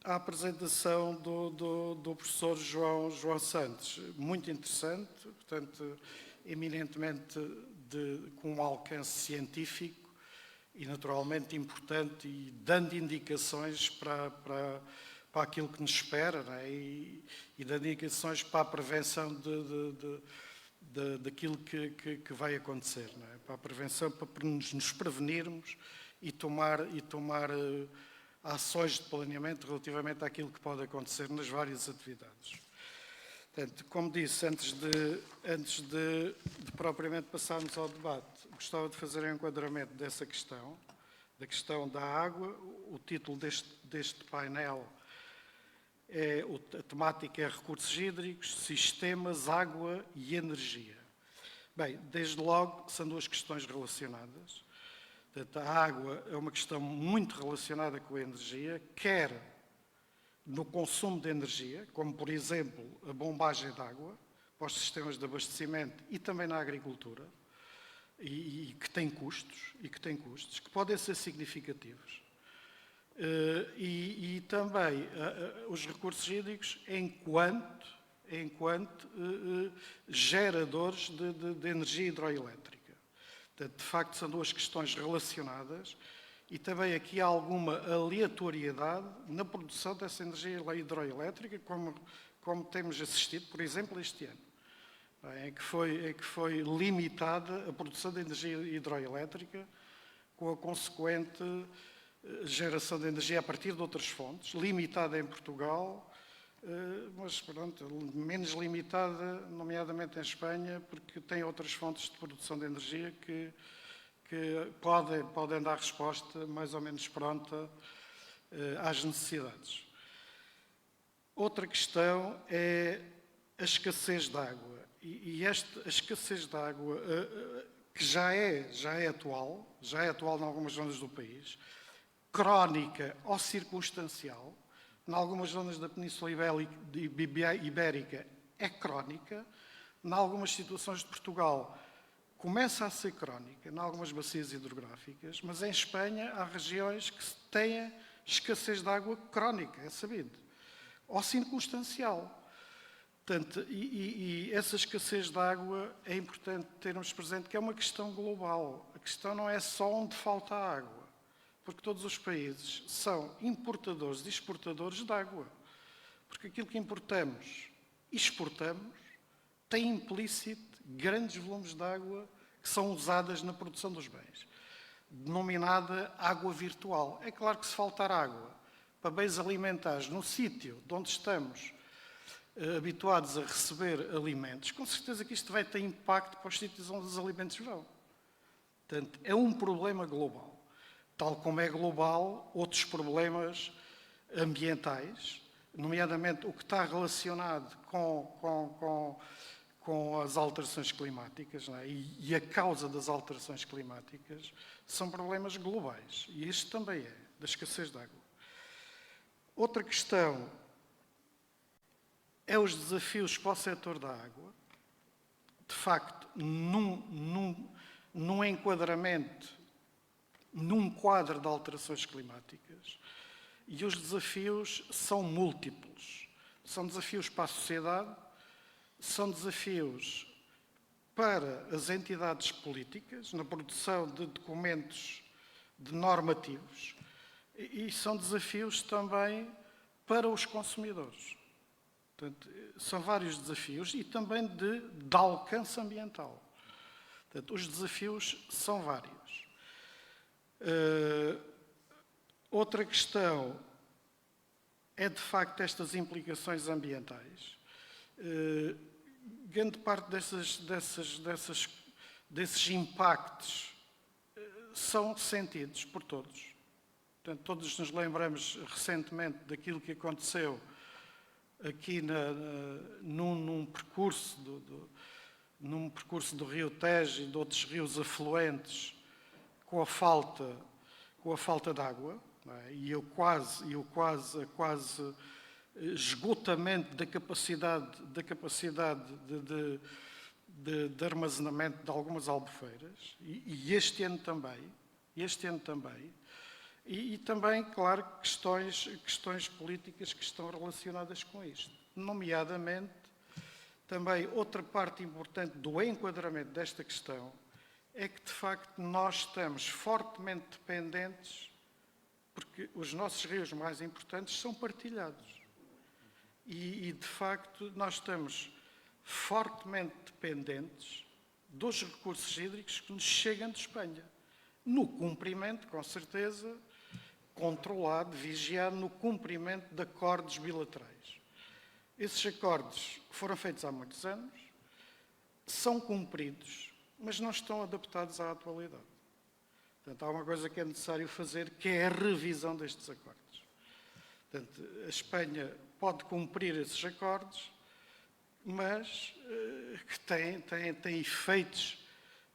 A apresentação do professor João Santos, muito interessante, portanto, eminentemente com um alcance científico e naturalmente importante, e dando indicações para aquilo que nos espera, não é? e dando indicações para a prevenção daquilo que vai acontecer, não é? Para a prevenção, para nos prevenirmos e tomar ações de planeamento relativamente àquilo que pode acontecer nas várias atividades. Portanto, como disse, antes de propriamente passarmos ao debate, gostava de fazer um enquadramento dessa questão, da questão da água. O título deste painel a temática é recursos hídricos, sistemas, água e energia. Bem, desde logo são duas questões relacionadas. Portanto, a água é uma questão muito relacionada com a energia, quer no consumo de energia, como por exemplo a bombagem de água para os sistemas de abastecimento e também na agricultura, e que tem custos, que podem ser significativos. E também os recursos hídricos enquanto geradores de energia hidroelétrica. Portanto, de facto, são duas questões relacionadas e também aqui há alguma aleatoriedade na produção dessa energia hidroelétrica, como temos assistido, por exemplo, este ano, em que foi limitada a produção de energia hidroelétrica com a consequente geração de energia a partir de outras fontes, limitada em Portugal, mas pronto, menos limitada, nomeadamente em Espanha, porque tem outras fontes de produção de energia que podem dar resposta mais ou menos pronta às necessidades. Outra questão é a escassez de água. A escassez de água, que já é atual em algumas zonas do país, crónica ou circunstancial, em algumas zonas da Península Ibérica é crónica, em algumas situações de Portugal começa a ser crónica, em algumas bacias hidrográficas, mas em Espanha há regiões que têm escassez de água crónica, é sabido, ou circunstancial. Portanto, e essa escassez de água é importante termos presente que é uma questão global. A questão não é só onde falta água, porque todos os países são importadores e exportadores de água. Porque aquilo que importamos e exportamos tem implícito grandes volumes de água que são usadas na produção dos bens, denominada água virtual. É claro que se faltar água para bens alimentares no sítio de onde estamos habituados a receber alimentos, com certeza que isto vai ter impacto para os sítios onde os alimentos vão. Portanto, é um problema global. Tal como é global outros problemas ambientais, nomeadamente o que está relacionado com as alterações climáticas, não é? E a causa das alterações climáticas são problemas globais. E este também é, da escassez de água. Outra questão é os desafios para o setor da água. De facto, num enquadramento, num quadro de alterações climáticas, e os desafios são múltiplos. São desafios para a sociedade, são desafios para as entidades políticas, na produção de documentos normativos, e são desafios também para os consumidores. Portanto, são vários desafios e também de alcance ambiental. Portanto, os desafios são vários. Outra questão é, de facto, estas implicações ambientais. Grande parte desses impactos são sentidos por todos. Portanto, todos nos lembramos recentemente daquilo que aconteceu aqui num percurso do Rio Tejo e de outros rios afluentes com a falta de água, não é? E o quase esgotamento da capacidade de armazenamento de algumas albufeiras, e este ano também, e também, claro, questões políticas que estão relacionadas com isto. Nomeadamente, também outra parte importante do enquadramento desta questão é que, de facto, nós estamos fortemente dependentes, porque os nossos rios mais importantes são partilhados. E de facto, nós estamos fortemente dependentes dos recursos hídricos que nos chegam de Espanha. No cumprimento, com certeza, controlado, vigiado, no cumprimento de acordos bilaterais. Esses acordos foram feitos há muitos anos, são cumpridos, mas não estão adaptados à atualidade. Portanto, há uma coisa que é necessário fazer, que é a revisão destes acordos. Portanto, a Espanha pode cumprir esses acordos, mas que tem efeitos,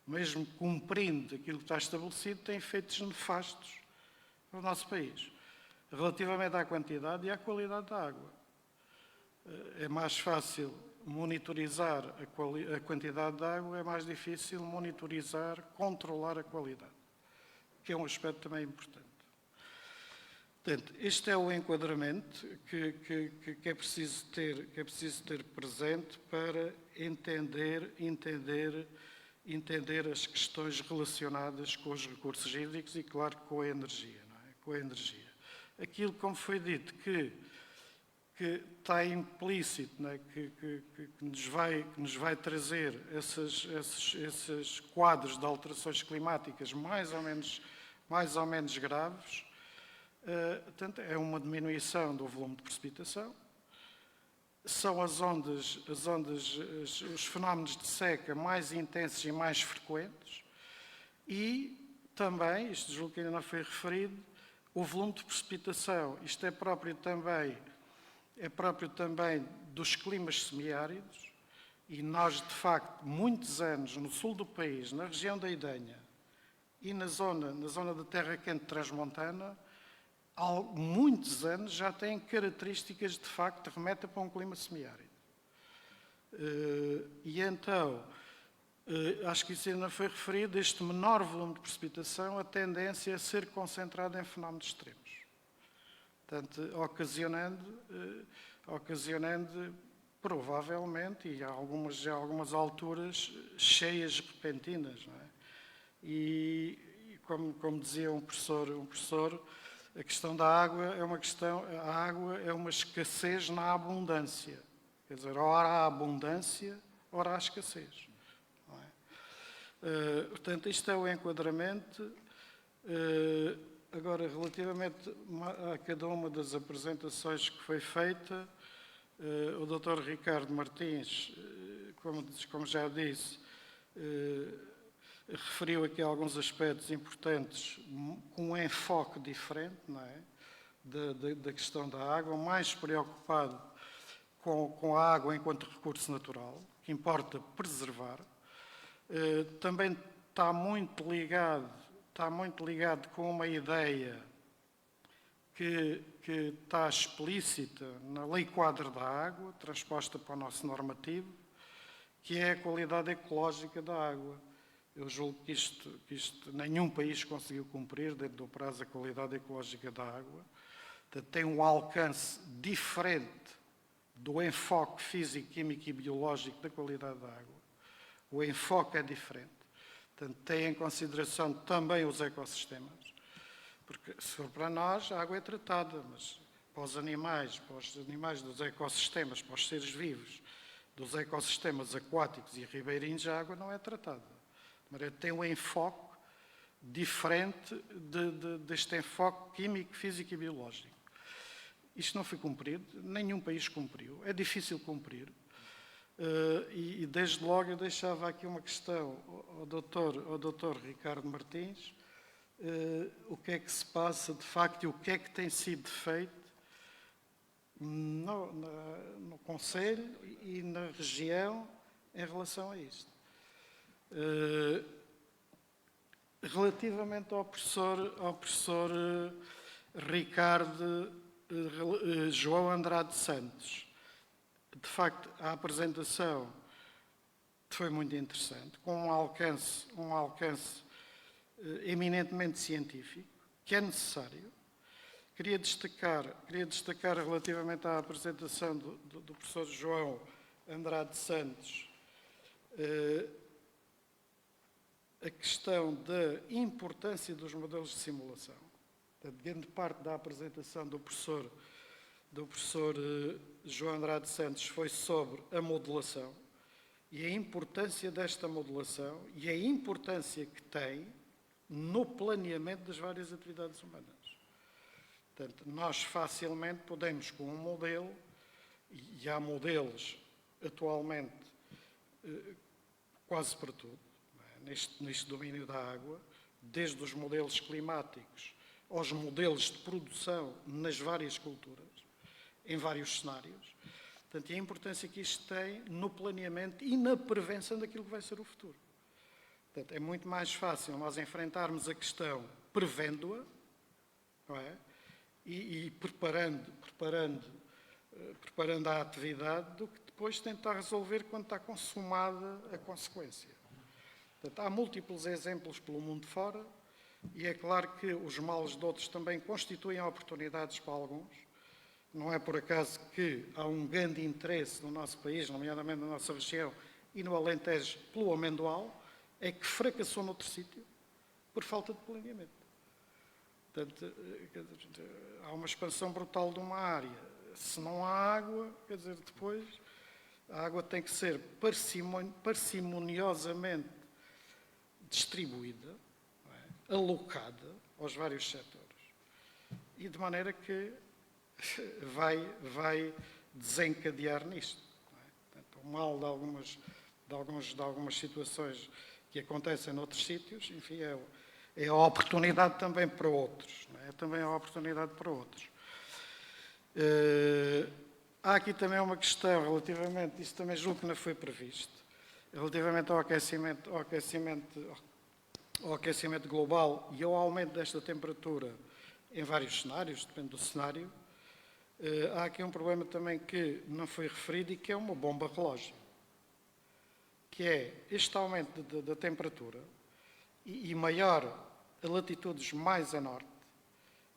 mesmo cumprindo aquilo que está estabelecido, tem efeitos nefastos no nosso país, relativamente à quantidade e à qualidade da água. É mais fácil monitorizar a quantidade de água, é mais difícil monitorizar, controlar a qualidade, que é um aspecto também importante. Portanto, este é o enquadramento que é preciso ter presente para entender as questões relacionadas com os recursos hídricos e, claro, com a energia. Não é? Com a energia. Aquilo, como foi dito, que está implícito, não é? que nos vai trazer esses quadros de alterações climáticas mais ou menos graves. Portanto, é uma diminuição do volume de precipitação, são os fenómenos de seca mais intensos e mais frequentes e também, isto julgo que ainda não foi referido, o volume de precipitação. Isto é próprio também dos climas semiáridos e nós, de facto, muitos anos no sul do país, na região da Idenha e na zona da terra quente transmontana, há muitos anos já têm características, de facto, que remetem para um clima semiárido. E então, acho que isso ainda foi referido, este menor volume de precipitação, a tendência a ser concentrado em fenómenos extremos. Portanto, ocasionando provavelmente, e algumas alturas, cheias repentinas. Não é? E como dizia um professor, a questão da água é uma escassez na abundância. Quer dizer, ora há abundância, ora há escassez. Não é? Portanto, isto é o enquadramento. Agora, relativamente a cada uma das apresentações que foi feita, o Dr. Ricardo Martins, como já disse, referiu aqui alguns aspectos importantes com um enfoque diferente, não é? da questão da água, mais preocupado com a água enquanto recurso natural, que importa preservar. Também está muito ligado com uma ideia que está explícita na Lei Quadro da Água, transposta para o nosso normativo, que é a qualidade ecológica da água. Eu julgo que isto nenhum país conseguiu cumprir dentro do prazo a qualidade ecológica da água. Portanto, tem um alcance diferente do enfoque físico, químico e biológico da qualidade da água. O enfoque é diferente. Portanto, tem em consideração também os ecossistemas. Porque, se for para nós, a água é tratada, mas para os animais dos ecossistemas, para os seres vivos, dos ecossistemas aquáticos e ribeirinhos, a água não é tratada. Tem um enfoque diferente deste enfoque químico, físico e biológico. Isto não foi cumprido, nenhum país cumpriu, é difícil cumprir. E desde logo eu deixava aqui uma questão ao Dr. Ricardo Martins, o que é que se passa de facto e o que é que tem sido feito no Conselho e na região em relação a isto. Relativamente ao professor Ricardo João Andrade Santos, de facto, a apresentação foi muito interessante, com um alcance eminentemente científico, que é necessário. Queria destacar relativamente à apresentação do professor João Andrade Santos, a questão da importância dos modelos de simulação. Grande parte da apresentação do professor João Andrade Santos foi sobre a modelação e a importância desta modelação e a importância que tem no planeamento das várias atividades humanas. Portanto, nós facilmente podemos, com um modelo, e há modelos atualmente quase para tudo, neste domínio da água, desde os modelos climáticos aos modelos de produção nas várias culturas, em vários cenários. Portanto, e a importância que isto tem no planeamento e na prevenção daquilo que vai ser o futuro. Portanto, é muito mais fácil nós enfrentarmos a questão prevendo-a, não é? E preparando a atividade do que depois tentar resolver quando está consumada a consequência. Portanto, há múltiplos exemplos pelo mundo fora e é claro que os males de outros também constituem oportunidades para alguns. Não é por acaso que há um grande interesse no nosso país, nomeadamente na nossa região e no Alentejo, pelo amendoal, é que fracassou noutro sítio por falta de planeamento. Portanto, há uma expansão brutal de uma área. Se não há água, quer dizer, depois a água tem que ser parcimoniosamente distribuída, não é? Alocada aos vários setores. E de maneira que vai desencadear nisto. Não é? Portanto, o mal de algumas situações que acontecem noutros sítios, enfim, é a oportunidade também para outros. Não é? É também a oportunidade para outros. Há aqui também uma questão relativamente, isso também julgo que não foi previsto, relativamente ao aquecimento global e ao aumento desta temperatura em vários cenários, depende do cenário. Há aqui um problema também que não foi referido e que é uma bomba relógio, que é este aumento da temperatura e maior a latitudes mais a norte,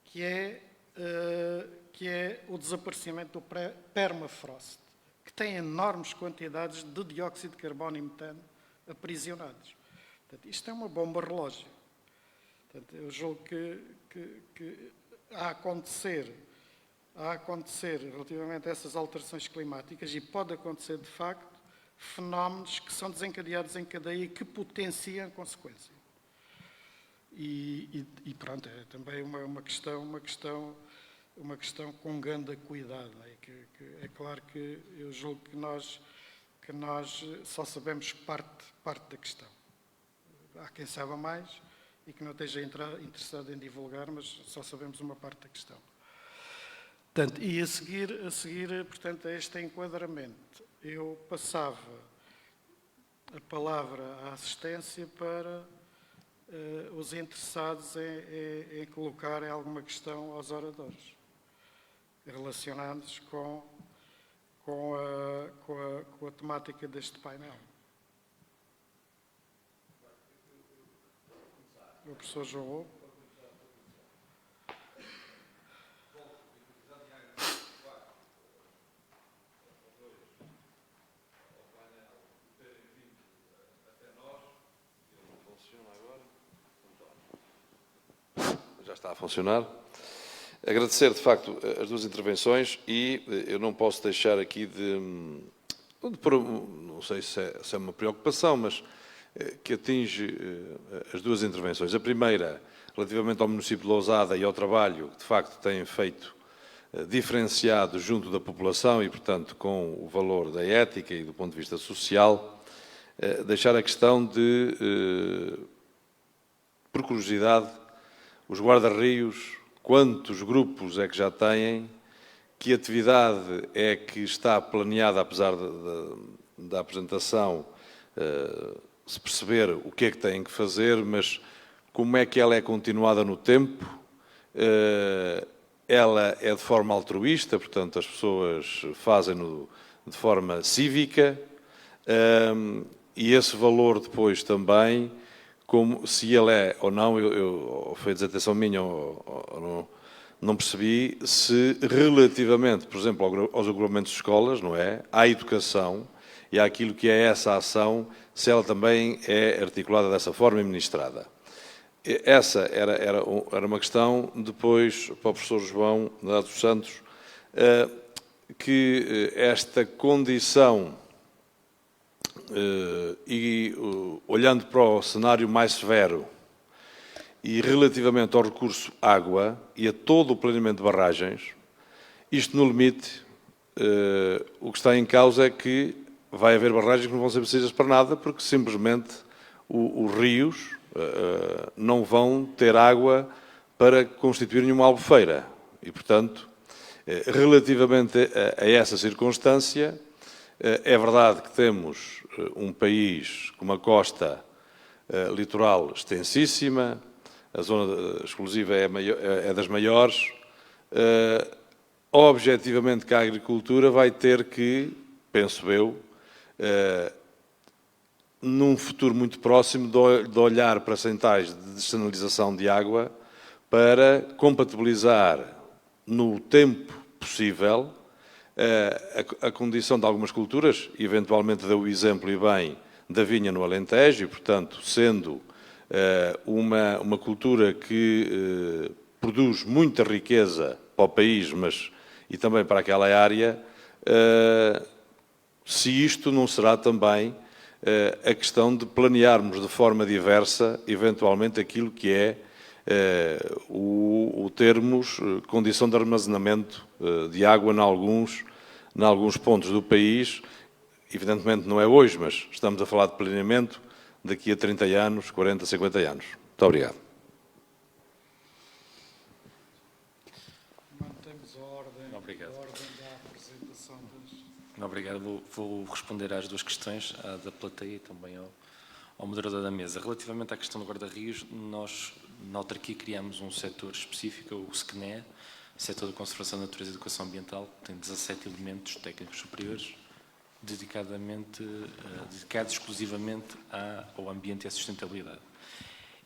que é o desaparecimento do permafrost, que tem enormes quantidades de dióxido de carbono e metano aprisionados. Portanto, isto é uma bomba relógio. Portanto, eu julgo que a acontecer relativamente a essas alterações climáticas, e pode acontecer de facto, fenómenos que são desencadeados em cadeia e que potenciam a consequência. E pronto, é também uma questão com grande cuidado. É claro que eu julgo que nós só sabemos parte da questão. Há quem saiba mais e que não esteja interessado em divulgar, mas só sabemos uma parte da questão. Portanto, e a seguir, portanto, a este enquadramento, eu passava a palavra à assistência para os interessados em colocarem alguma questão aos oradores, relacionados com a temática deste painel. O professor João. Já está a funcionar. Agradecer, de facto, as duas intervenções e eu não posso deixar aqui não sei se é uma preocupação, mas que atinge as duas intervenções. A primeira, relativamente ao município de Lousada e ao trabalho que, de facto, têm feito diferenciado junto da população e, portanto, com o valor da ética e do ponto de vista social, deixar a questão de, por curiosidade, os guarda-rios, quantos grupos é que já têm, que atividade é que está planeada, apesar da apresentação, se perceber o que é que têm que fazer, mas como é que ela é continuada no tempo. Ela é de forma altruísta, portanto, as pessoas fazem-no de forma cívica, e esse valor depois também, como se ele é ou não, foi desatenção minha ou não percebi, se relativamente, por exemplo, aos agrupamentos de escolas, não é? À educação e àquilo que é essa ação, se ela também é articulada dessa forma e ministrada. Essa era uma questão. Depois, para o professor João dos Santos, que esta condição, olhando para o cenário mais severo, e relativamente ao recurso água e a todo o planeamento de barragens, isto no limite o que está em causa é que vai haver barragens que não vão ser precisas para nada, porque simplesmente os rios não vão ter água para constituírem uma albufeira. E, portanto, relativamente a essa circunstância, é verdade que temos um país com uma costa litoral extensíssima, a zona exclusiva é das maiores. Objetivamente que a agricultura vai ter que, penso eu, num futuro muito próximo, de olhar para centrais de dessalinização de água para compatibilizar no tempo possível a condição de algumas culturas, eventualmente deu o exemplo e bem da vinha no Alentejo, e portanto, sendo uma cultura que produz muita riqueza para o país, mas e também para aquela área, se isto não será também a questão de planearmos de forma diversa, eventualmente, aquilo que é o termos condição de armazenamento de água em alguns pontos do país. Evidentemente não é hoje, mas estamos a falar de planeamento daqui a 30 anos, 40, 50 anos. Muito obrigado. Mantemos a ordem, Obrigado. a ordem da apresentação das... Obrigado. Vou responder às duas questões, à da plateia e também ao moderador da mesa. Relativamente à questão do guarda-rios, nós, na autarquia, criamos um setor específico, o SCNE, Setor de Conservação da Natureza e Educação Ambiental, que tem 17 elementos técnicos superiores, dedicados exclusivamente ao ambiente e à sustentabilidade.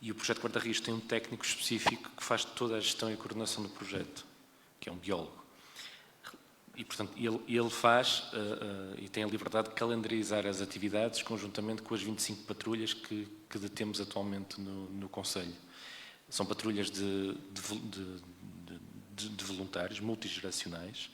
E o projeto Guarda-Rios tem um técnico específico que faz toda a gestão e coordenação do projeto, que é um biólogo. E, portanto, ele faz e tem a liberdade de calendarizar as atividades conjuntamente com as 25 patrulhas que detemos atualmente no Conselho. São patrulhas de voluntários, multigeracionais.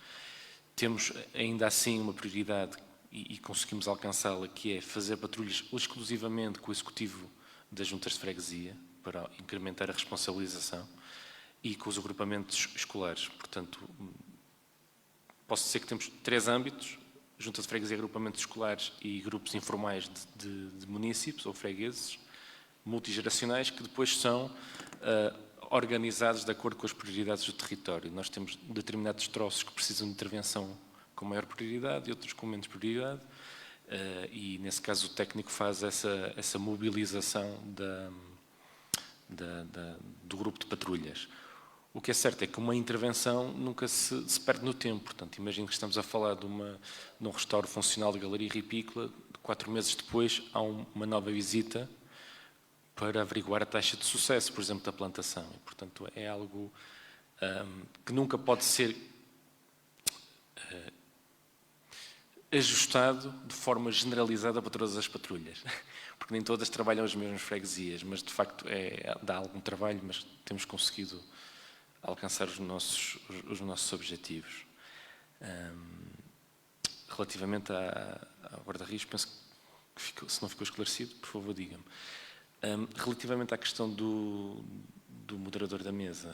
Temos, ainda assim, uma prioridade e conseguimos alcançá-la, que é fazer patrulhas exclusivamente com o Executivo das Juntas de Freguesia, para incrementar a responsabilização, e com os agrupamentos escolares. Portanto, posso dizer que temos 3 âmbitos: Junta de Freguesia, agrupamentos escolares e grupos informais de munícipes ou fregueses, multigeracionais, que depois são organizados de acordo com as prioridades do território. Nós temos determinados troços que precisam de intervenção com maior prioridade e outros com menos prioridade, e nesse caso o técnico faz essa mobilização do grupo de patrulhas. O que é certo é que uma intervenção nunca se perde no tempo. Portanto, imagino que estamos a falar de um restauro funcional de galeria ripícola, 4 meses depois há uma nova visita para averiguar a taxa de sucesso, por exemplo, da plantação. E, portanto, é algo que nunca pode ser ajustado de forma generalizada para todas as patrulhas, porque nem todas trabalham as mesmas freguesias, mas de facto dá algum trabalho, mas temos conseguido alcançar os nossos objetivos. Relativamente ao guarda-rios, penso que se não ficou esclarecido, por favor, diga-me. Relativamente à questão do moderador da mesa,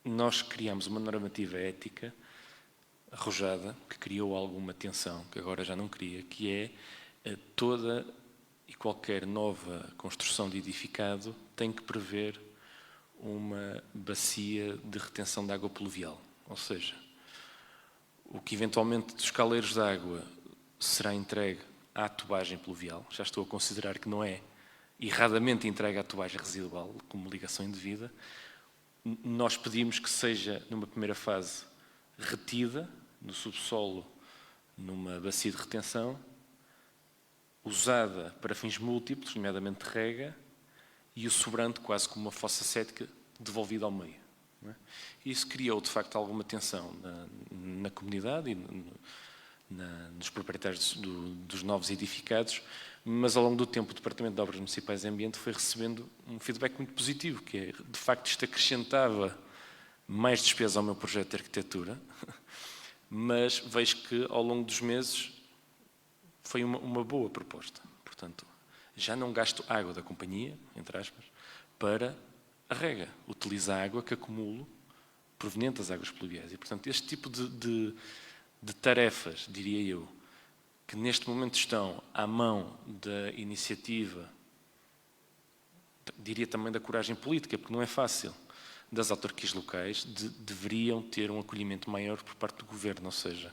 nós criamos uma normativa ética arrojada, que criou alguma tensão, que agora já não cria, que é toda e qualquer nova construção de edificado tem que prever uma bacia de retenção de água pluvial. Ou seja, o que eventualmente dos caleiros de água será entregue à tubagem pluvial, já estou a considerar que não é erradamente entregue à tubagem residual, como ligação indevida, nós pedimos que seja, numa primeira fase, retida no subsolo, numa bacia de retenção, usada para fins múltiplos, nomeadamente de rega, e o sobrante, quase como uma fossa cética, devolvido ao meio. Não é? Isso criou, de facto, alguma tensão na comunidade e nos proprietários dos novos edificados, mas ao longo do tempo o Departamento de Obras Municipais e Ambiente foi recebendo um feedback muito positivo, que é, de facto, isto acrescentava mais despesa ao meu projeto de arquitetura, mas vejo que ao longo dos meses foi uma boa proposta. Portanto, já não gasto água da companhia, entre aspas, para a rega. Utilizo a água que acumulo proveniente das águas pluviais. E, portanto, este tipo de tarefas, diria eu, que neste momento estão à mão da iniciativa, diria também da coragem política, porque não é fácil, das autarquias locais, deveriam ter um acolhimento maior por parte do governo, ou seja,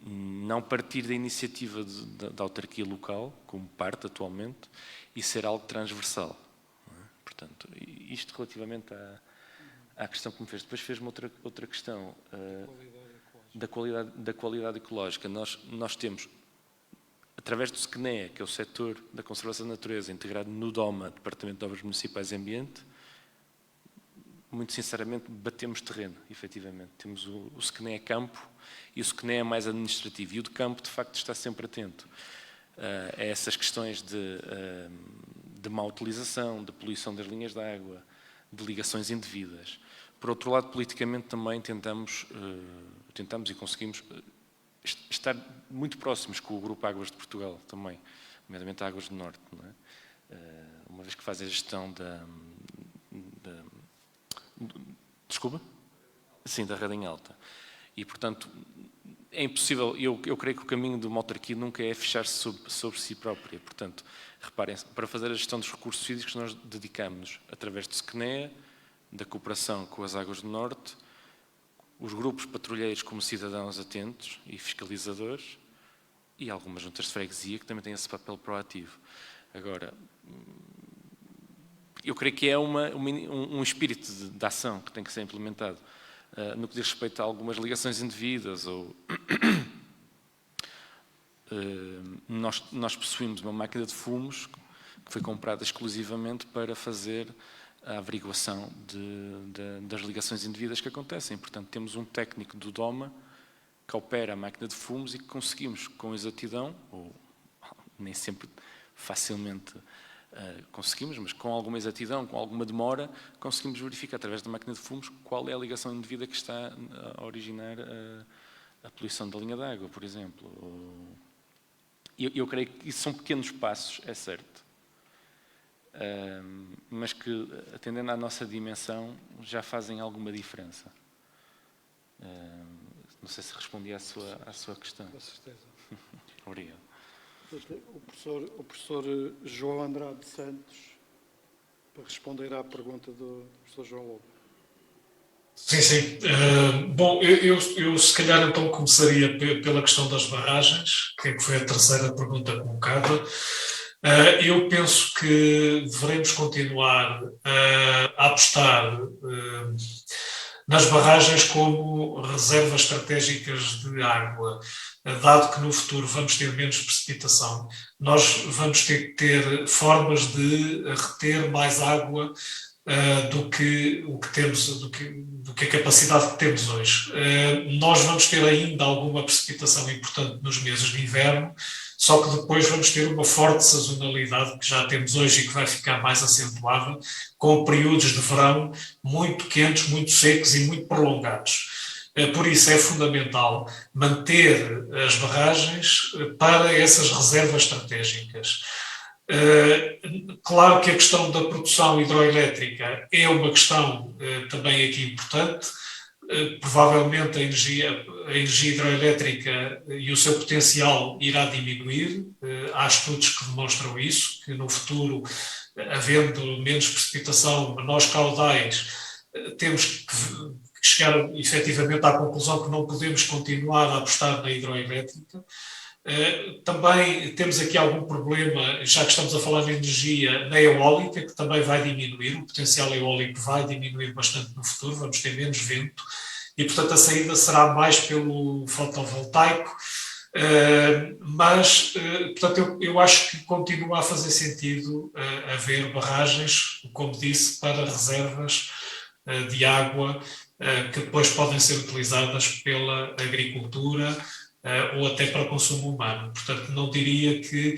não partir da iniciativa da autarquia local, como parte atualmente, e ser algo transversal. Portanto, isto relativamente à questão que me fez. Depois fez-me outra questão da qualidade ecológica. Nós temos, através do SCNE, que é o setor da conservação da natureza, integrado no DOMA, Departamento de Obras Municipais e Ambiente, muito sinceramente, batemos terreno, efetivamente. Temos o SCNE campo e o SCNE é mais administrativo. E o de campo, de facto, está sempre atento a essas questões de má utilização, de poluição das linhas de água, de ligações indevidas. Por outro lado, politicamente também tentamos e conseguimos estar muito próximos com o Grupo Águas de Portugal também, nomeadamente Águas do Norte, não é? Uma vez que fazem a gestão Desculpa? Sim, da Radem Alta. E, portanto, é impossível, eu creio que o caminho de uma autarquia nunca é fechar-se sobre si própria. Portanto, reparem, para fazer a gestão dos recursos hídricos nós dedicamos-nos, através do SCNE, da cooperação com as Águas do Norte, os grupos patrulheiros como cidadãos atentos e fiscalizadores e algumas juntas de freguesia que também têm esse papel proativo. Agora, eu creio que é um espírito de ação que tem que ser implementado. No que diz respeito a algumas ligações indevidas, ou nós possuímos uma máquina de fumos que foi comprada exclusivamente para fazer a averiguação das ligações indevidas que acontecem. Portanto, temos um técnico do DOMA que opera a máquina de fumos e que conseguimos com exatidão, ou nem sempre facilmente conseguimos, mas com alguma exatidão, com alguma demora, conseguimos verificar através da máquina de fumos qual é a ligação indevida que está a originar a poluição da linha d'água, por exemplo. Eu creio que isso são pequenos passos, é certo, mas que, atendendo à nossa dimensão, já fazem alguma diferença. Não sei se respondi à sua questão. Com certeza. Obrigado. O professor João Andrade Santos, para responder à pergunta do professor João Lobo. Sim. Bom, eu se calhar então começaria pela questão das barragens, que foi a terceira pergunta colocada. Eu penso que devemos continuar a apostar nas barragens como reservas estratégicas de água, dado que no futuro vamos ter menos precipitação, nós vamos ter que ter formas de reter mais água do que temos, do que a capacidade que temos hoje. Nós vamos ter ainda alguma precipitação importante nos meses de inverno, só que depois vamos ter uma forte sazonalidade que já temos hoje e que vai ficar mais acentuada, com períodos de verão muito quentes, muito secos e muito prolongados. Por isso é fundamental manter as barragens para essas reservas estratégicas. Claro que a questão da produção hidroelétrica é uma questão também aqui importante. Provavelmente a energia hidroelétrica e o seu potencial irá diminuir. Há estudos que demonstram isso, que no futuro, havendo menos precipitação, menores caudais, temos que chegar efetivamente à conclusão que não podemos continuar a apostar na hidroelétrica. Também temos aqui algum problema, já que estamos a falar de energia, na eólica, que também vai diminuir, o potencial eólico vai diminuir bastante no futuro, vamos ter menos vento, e portanto a saída será mais pelo fotovoltaico, mas portanto eu acho que continua a fazer sentido haver barragens, como disse, para reservas de água que depois podem ser utilizadas pela agricultura, ou até para consumo humano. Portanto, não diria que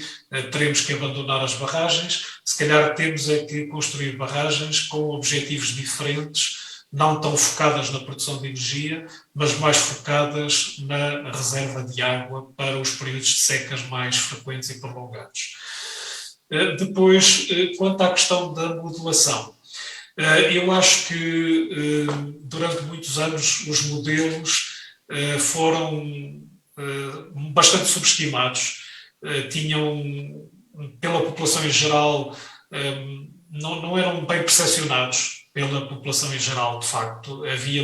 teremos que abandonar as barragens, se calhar temos é que construir barragens com objetivos diferentes, não tão focadas na produção de energia, mas mais focadas na reserva de água para os períodos de secas mais frequentes e prolongados. Depois, quanto à questão da modulação, Eu acho que durante muitos anos os modelos foram bastante subestimados, tinham, pela população em geral, não eram bem percepcionados pela população em geral, de facto. Havia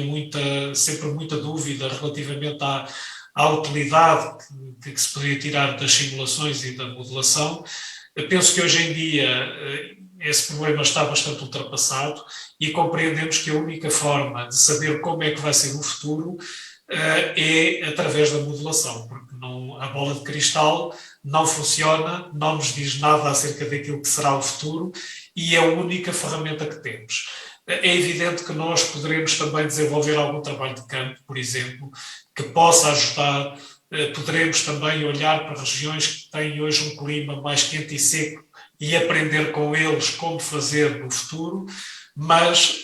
sempre muita dúvida relativamente à utilidade que se podia tirar das simulações e da modelação. Eu penso que hoje em dia esse problema está bastante ultrapassado e compreendemos que a única forma de saber como é que vai ser o futuro é através da modelação, porque a bola de cristal não funciona, não nos diz nada acerca daquilo que será o futuro e é a única ferramenta que temos. É evidente que nós poderemos também desenvolver algum trabalho de campo, por exemplo, que possa ajudar. Poderemos também olhar para regiões que têm hoje um clima mais quente e seco e aprender com eles como fazer no futuro, mas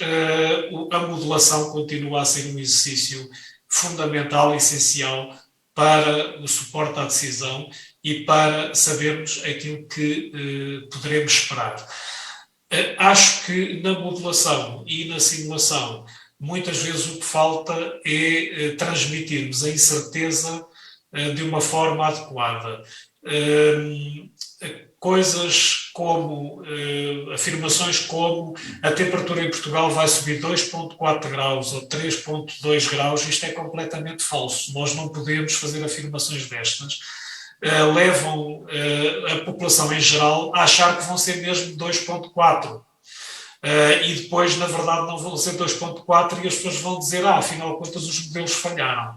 a modelação continua a ser um exercício fundamental e essencial para o suporte à decisão e para sabermos aquilo que poderemos esperar. Acho que na modelação e na simulação, muitas vezes o que falta é transmitirmos a incerteza de uma forma adequada. Coisas como, afirmações como a temperatura em Portugal vai subir 2,4 graus ou 3,2 graus, isto é completamente falso. Nós não podemos fazer afirmações destas. Levam a população em geral a achar que vão ser mesmo 2,4. E depois, na verdade, não vão ser 2,4 e as pessoas vão dizer, afinal de contas, os modelos falharam.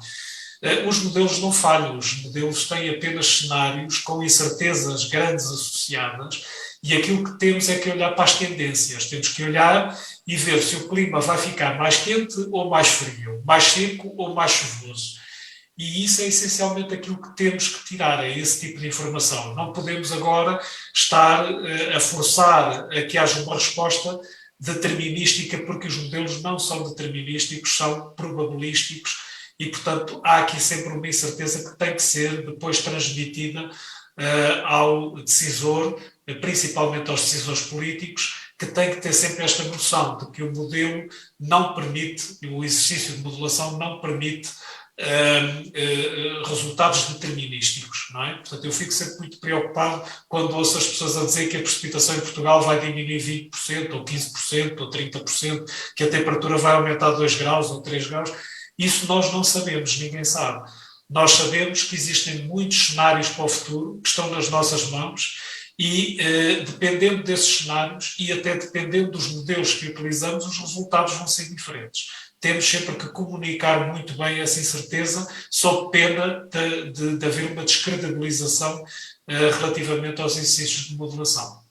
Os modelos não falham, os modelos têm apenas cenários com incertezas grandes associadas e aquilo que temos é que olhar para as tendências. Temos que olhar e ver se o clima vai ficar mais quente ou mais frio, mais seco ou mais chuvoso. E isso é essencialmente aquilo que temos que tirar, é esse tipo de informação. Não podemos agora estar a forçar a que haja uma resposta determinística, porque os modelos não são determinísticos, são probabilísticos. E, portanto, há aqui sempre uma incerteza que tem que ser depois transmitida ao decisor, principalmente aos decisores políticos, que tem que ter sempre esta noção de que o modelo não permite, o exercício de modelação não permite resultados determinísticos, não é? Portanto, eu fico sempre muito preocupado quando ouço as pessoas a dizer que a precipitação em Portugal vai diminuir 20%, ou 15%, ou 30%, que a temperatura vai aumentar 2 graus ou 3 graus. Isso nós não sabemos, ninguém sabe. Nós sabemos que existem muitos cenários para o futuro que estão nas nossas mãos e, dependendo desses cenários e até dependendo dos modelos que utilizamos, os resultados vão ser diferentes. Temos sempre que comunicar muito bem essa incerteza, sob pena de haver uma descredibilização relativamente aos exercícios de modelação.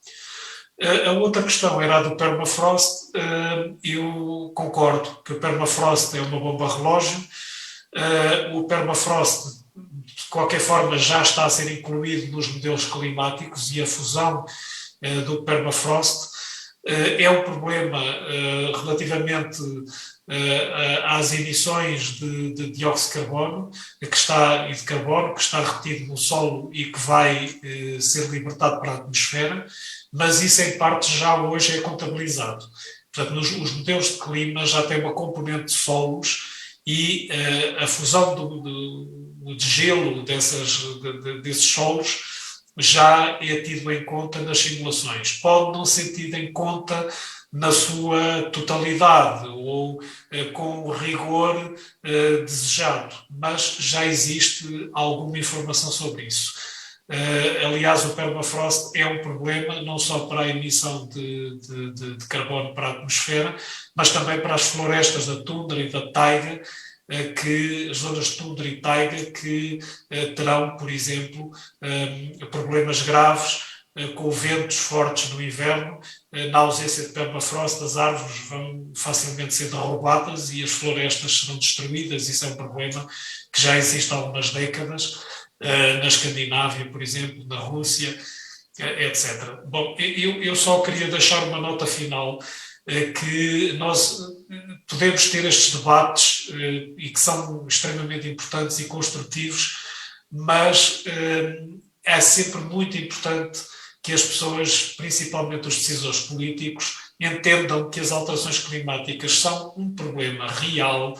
A outra questão era a do permafrost. Eu concordo que o permafrost é uma bomba relógio. O permafrost, de qualquer forma, já está a ser incluído nos modelos climáticos e a fusão do permafrost é um problema relativamente às emissões de dióxido de carbono e de carbono que está retido no solo e que vai ser libertado para a atmosfera, mas isso em parte já hoje é contabilizado. Portanto, os modelos de clima já têm uma componente de solos e a fusão de gelo desses solos já é tido em conta nas simulações. Pode não ser tido em conta na sua totalidade ou com o rigor desejado, mas já existe alguma informação sobre isso. Aliás, o permafrost é um problema não só para a emissão de carbono para a atmosfera, mas também para as florestas da tundra e da taiga, as zonas de tundra e taiga que terão, por exemplo, problemas graves com ventos fortes no inverno. Na ausência de permafrost, as árvores vão facilmente ser derrubadas e as florestas serão destruídas. Isso é um problema que já existe há algumas décadas, na Escandinávia, por exemplo, na Rússia, etc. Bom, eu só queria deixar uma nota final, que nós podemos ter estes debates e que são extremamente importantes e construtivos, mas é sempre muito importante que as pessoas, principalmente os decisores políticos, entendam que as alterações climáticas são um problema real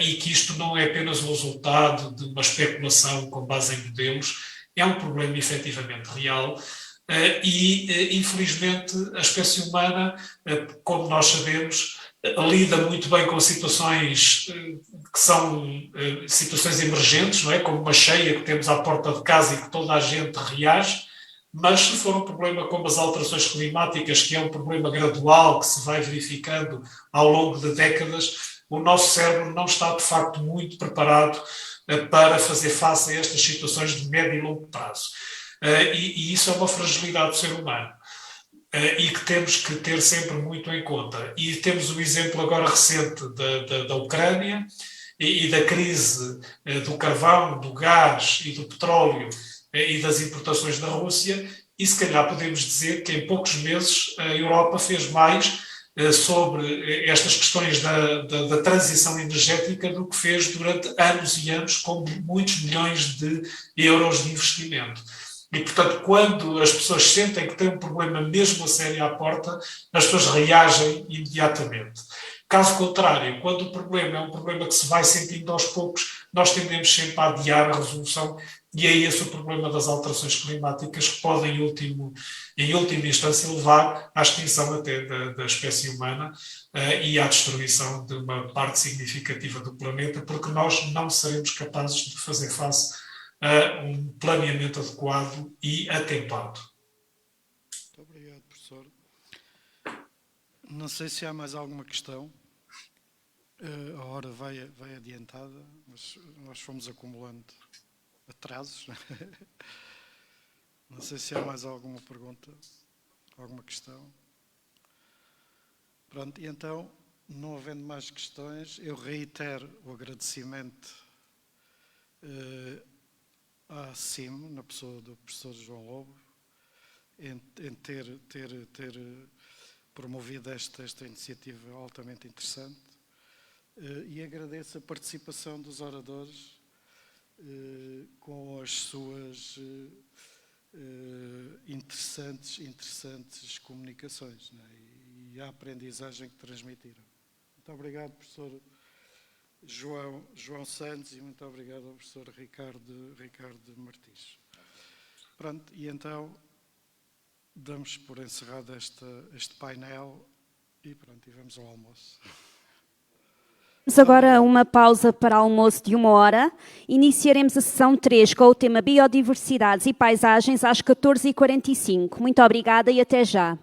e que isto não é apenas o resultado de uma especulação com base em modelos, é um problema efetivamente real. Infelizmente, a espécie humana, como nós sabemos, lida muito bem com situações que são situações emergentes, não é? Como uma cheia que temos à porta de casa e que toda a gente reage, mas se for um problema como as alterações climáticas, que é um problema gradual que se vai verificando ao longo de décadas, o nosso cérebro não está de facto muito preparado para fazer face a estas situações de médio e longo prazo. E isso é uma fragilidade do ser humano. E que temos que ter sempre muito em conta. E temos o exemplo agora recente da Ucrânia e da crise do carvão, do gás e do petróleo e das importações da Rússia, e se calhar podemos dizer que em poucos meses a Europa fez mais sobre estas questões da transição energética do que fez durante anos e anos, com muitos milhões de euros de investimento. E, portanto, quando as pessoas sentem que têm um problema mesmo a sério à porta, as pessoas reagem imediatamente. Caso contrário, quando o problema é um problema que se vai sentindo aos poucos, nós tendemos sempre a adiar a resolução, e é esse o problema das alterações climáticas, que podem, em última instância, levar à extinção até da espécie humana e à destruição de uma parte significativa do planeta, porque nós não seremos capazes de fazer face a um planeamento adequado e atempado. Muito obrigado, professor. Não sei se há mais alguma questão. A hora vai adiantada, mas nós fomos acumulando atrasos. Não sei se há mais alguma pergunta, alguma questão. Pronto, e então, não havendo mais questões, eu reitero o agradecimento à CIM, na pessoa do professor João Lobo, em ter promovido esta iniciativa altamente interessante, e agradeço a participação dos oradores com as suas interessantes comunicações, né? E a aprendizagem que transmitiram. Muito obrigado, professor João Santos, e muito obrigado ao professor Ricardo Martins. Pronto, e então damos por encerrado este painel e pronto, e vamos ao almoço. Temos agora uma pausa para almoço de 1 hora. Iniciaremos a sessão 3 com o tema Biodiversidades e Paisagens às 14h45. Muito obrigada e até já.